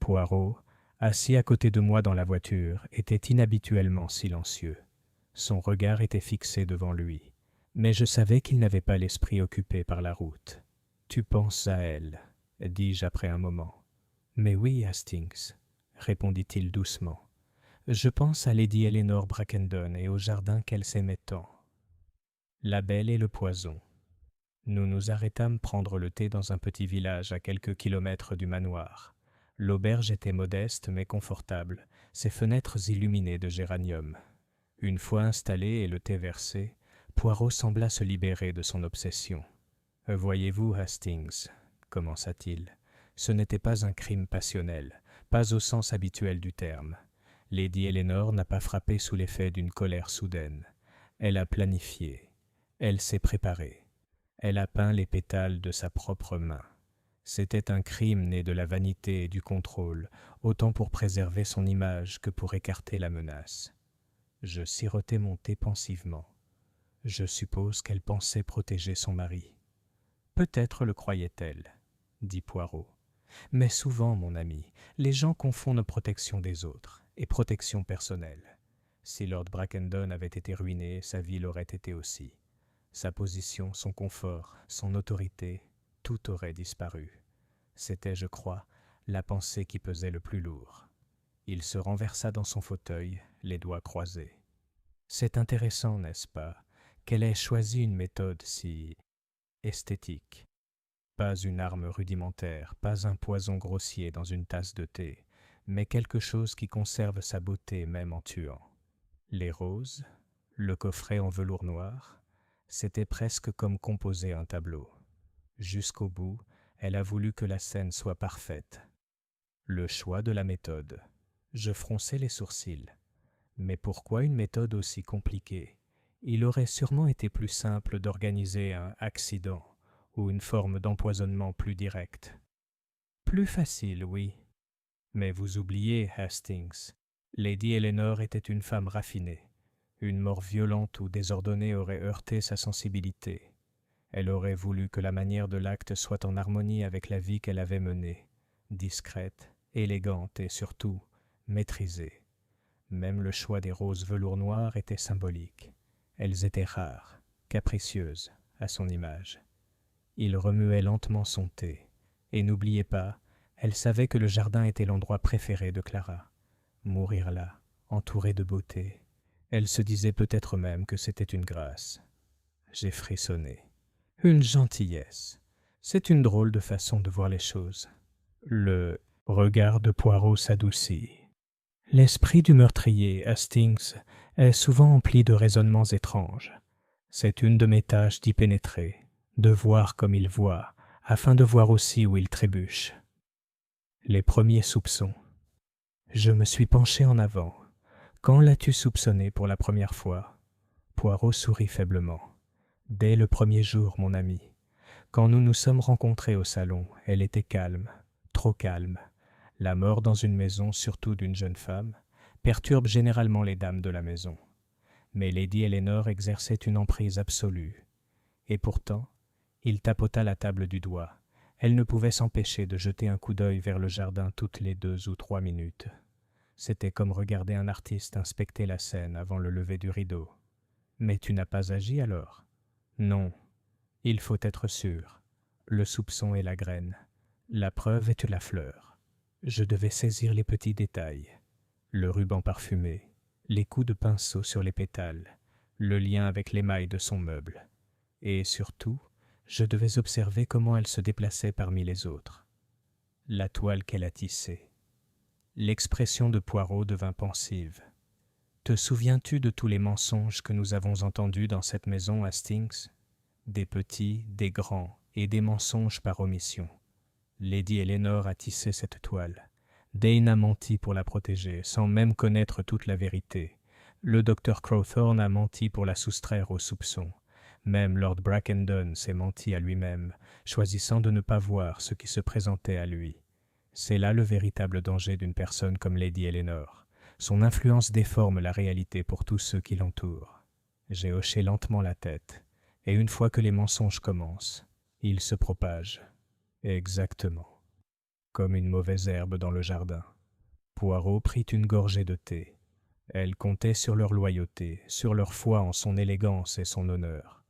Poirot, assis à côté de moi dans la voiture, était inhabituellement silencieux. Son regard était fixé devant lui, mais je savais qu'il n'avait pas l'esprit occupé par la route. « Tu penses à elle, » dis-je après un moment. « Mais oui, Hastings, » répondit-il doucement. « Je pense à Lady Eleanor Brackendon et au jardin qu'elle s'aimait tant. » La belle et le poison. Nous nous arrêtâmes prendre le thé dans un petit village à quelques kilomètres du manoir. L'auberge était modeste mais confortable, ses fenêtres illuminées de géraniums. Une fois installé et le thé versé, Poirot sembla se libérer de son obsession. « Voyez-vous, Hastings, » commença-t-il, « ce n'était pas un crime passionnel, pas au sens habituel du terme. Lady Eleanor n'a pas frappé sous l'effet d'une colère soudaine. Elle a planifié. Elle s'est préparée. Elle a peint les pétales de sa propre main. C'était un crime né de la vanité et du contrôle, autant pour préserver son image que pour écarter la menace. » Je sirotai mon thé pensivement. Je suppose qu'elle pensait protéger son mari. Peut-être le croyait-elle, dit Poirot. Mais souvent, mon ami, les gens confondent protection des autres et protection personnelle. Si Lord Brackendon avait été ruiné, sa vie l'aurait été aussi. Sa position, son confort, son autorité, tout aurait disparu. C'était, je crois, la pensée qui pesait le plus lourd. Il se renversa dans son fauteuil, les doigts croisés. C'est intéressant, n'est-ce pas, qu'elle ait choisi une méthode si esthétique. Pas une arme rudimentaire, pas un poison grossier dans une tasse de thé, mais quelque chose qui conserve sa beauté même en tuant. Les roses, le coffret en velours noir, c'était presque comme composer un tableau. Jusqu'au bout, elle a voulu que la scène soit parfaite. Le choix de la méthode. Je fronçai les sourcils. Mais pourquoi une méthode aussi compliquée? Il aurait sûrement été plus simple d'organiser un accident ou une forme d'empoisonnement plus directe. Plus facile, oui. Mais vous oubliez, Hastings. Lady Eleanor était une femme raffinée. Une mort violente ou désordonnée aurait heurté sa sensibilité. Elle aurait voulu que la manière de l'acte soit en harmonie avec la vie qu'elle avait menée, discrète, élégante et surtout maîtrisée. Même le choix des roses velours noirs était symbolique. Elles étaient rares, capricieuses, à son image. Il remuait lentement son thé. Et n'oubliez pas, elle savait que le jardin était l'endroit préféré de Clara. Mourir là, entourée de beauté. Elle se disait peut-être même que c'était une grâce. J'ai frissonné. Une gentillesse. C'est une drôle de façon de voir les choses. Le regard de Poirot s'adoucit. L'esprit du meurtrier, Hastings, est souvent empli de raisonnements étranges. C'est une de mes tâches d'y pénétrer, de voir comme il voit, afin de voir aussi où il trébuche. Les premiers soupçons. Je me suis penché en avant. Quand l'as-tu soupçonné pour la première fois? Poirot sourit faiblement. Dès le premier jour, mon ami. Quand nous nous sommes rencontrés au salon, elle était calme, trop calme. La mort dans une maison, surtout d'une jeune femme, perturbe généralement les dames de la maison. Mais Lady Eleanor exerçait une emprise absolue. Et pourtant, il tapota la table du doigt. Elle ne pouvait s'empêcher de jeter un coup d'œil vers le jardin toutes les 2 ou 3 minutes. C'était comme regarder un artiste inspecter la scène avant le lever du rideau. Mais tu n'as pas agi alors? Non. Il faut être sûr. Le soupçon est la graine. La preuve est la fleur. Je devais saisir les petits détails. Le ruban parfumé, les coups de pinceau sur les pétales, le lien avec l'émail de son meuble. Et surtout, je devais observer comment elle se déplaçait parmi les autres. La toile qu'elle a tissée. L'expression de Poirot devint pensive. « Te souviens-tu de tous les mensonges que nous avons entendus dans cette maison, Hastings? Des petits, des grands, et des mensonges par omission. Lady Eleanor a tissé cette toile. Dane a menti pour la protéger, sans même connaître toute la vérité. Le docteur Crowthorne a menti pour la soustraire aux soupçons. Même Lord Brackendon s'est menti à lui-même, choisissant de ne pas voir ce qui se présentait à lui. C'est là le véritable danger d'une personne comme Lady Eleanor. Son influence déforme la réalité pour tous ceux qui l'entourent. J'ai hoché lentement la tête, et une fois que les mensonges commencent, ils se propagent. Exactement. Comme une mauvaise herbe dans le jardin. Poirot prit une gorgée de thé. Elle comptait sur leur loyauté, sur leur foi en son élégance et son honneur.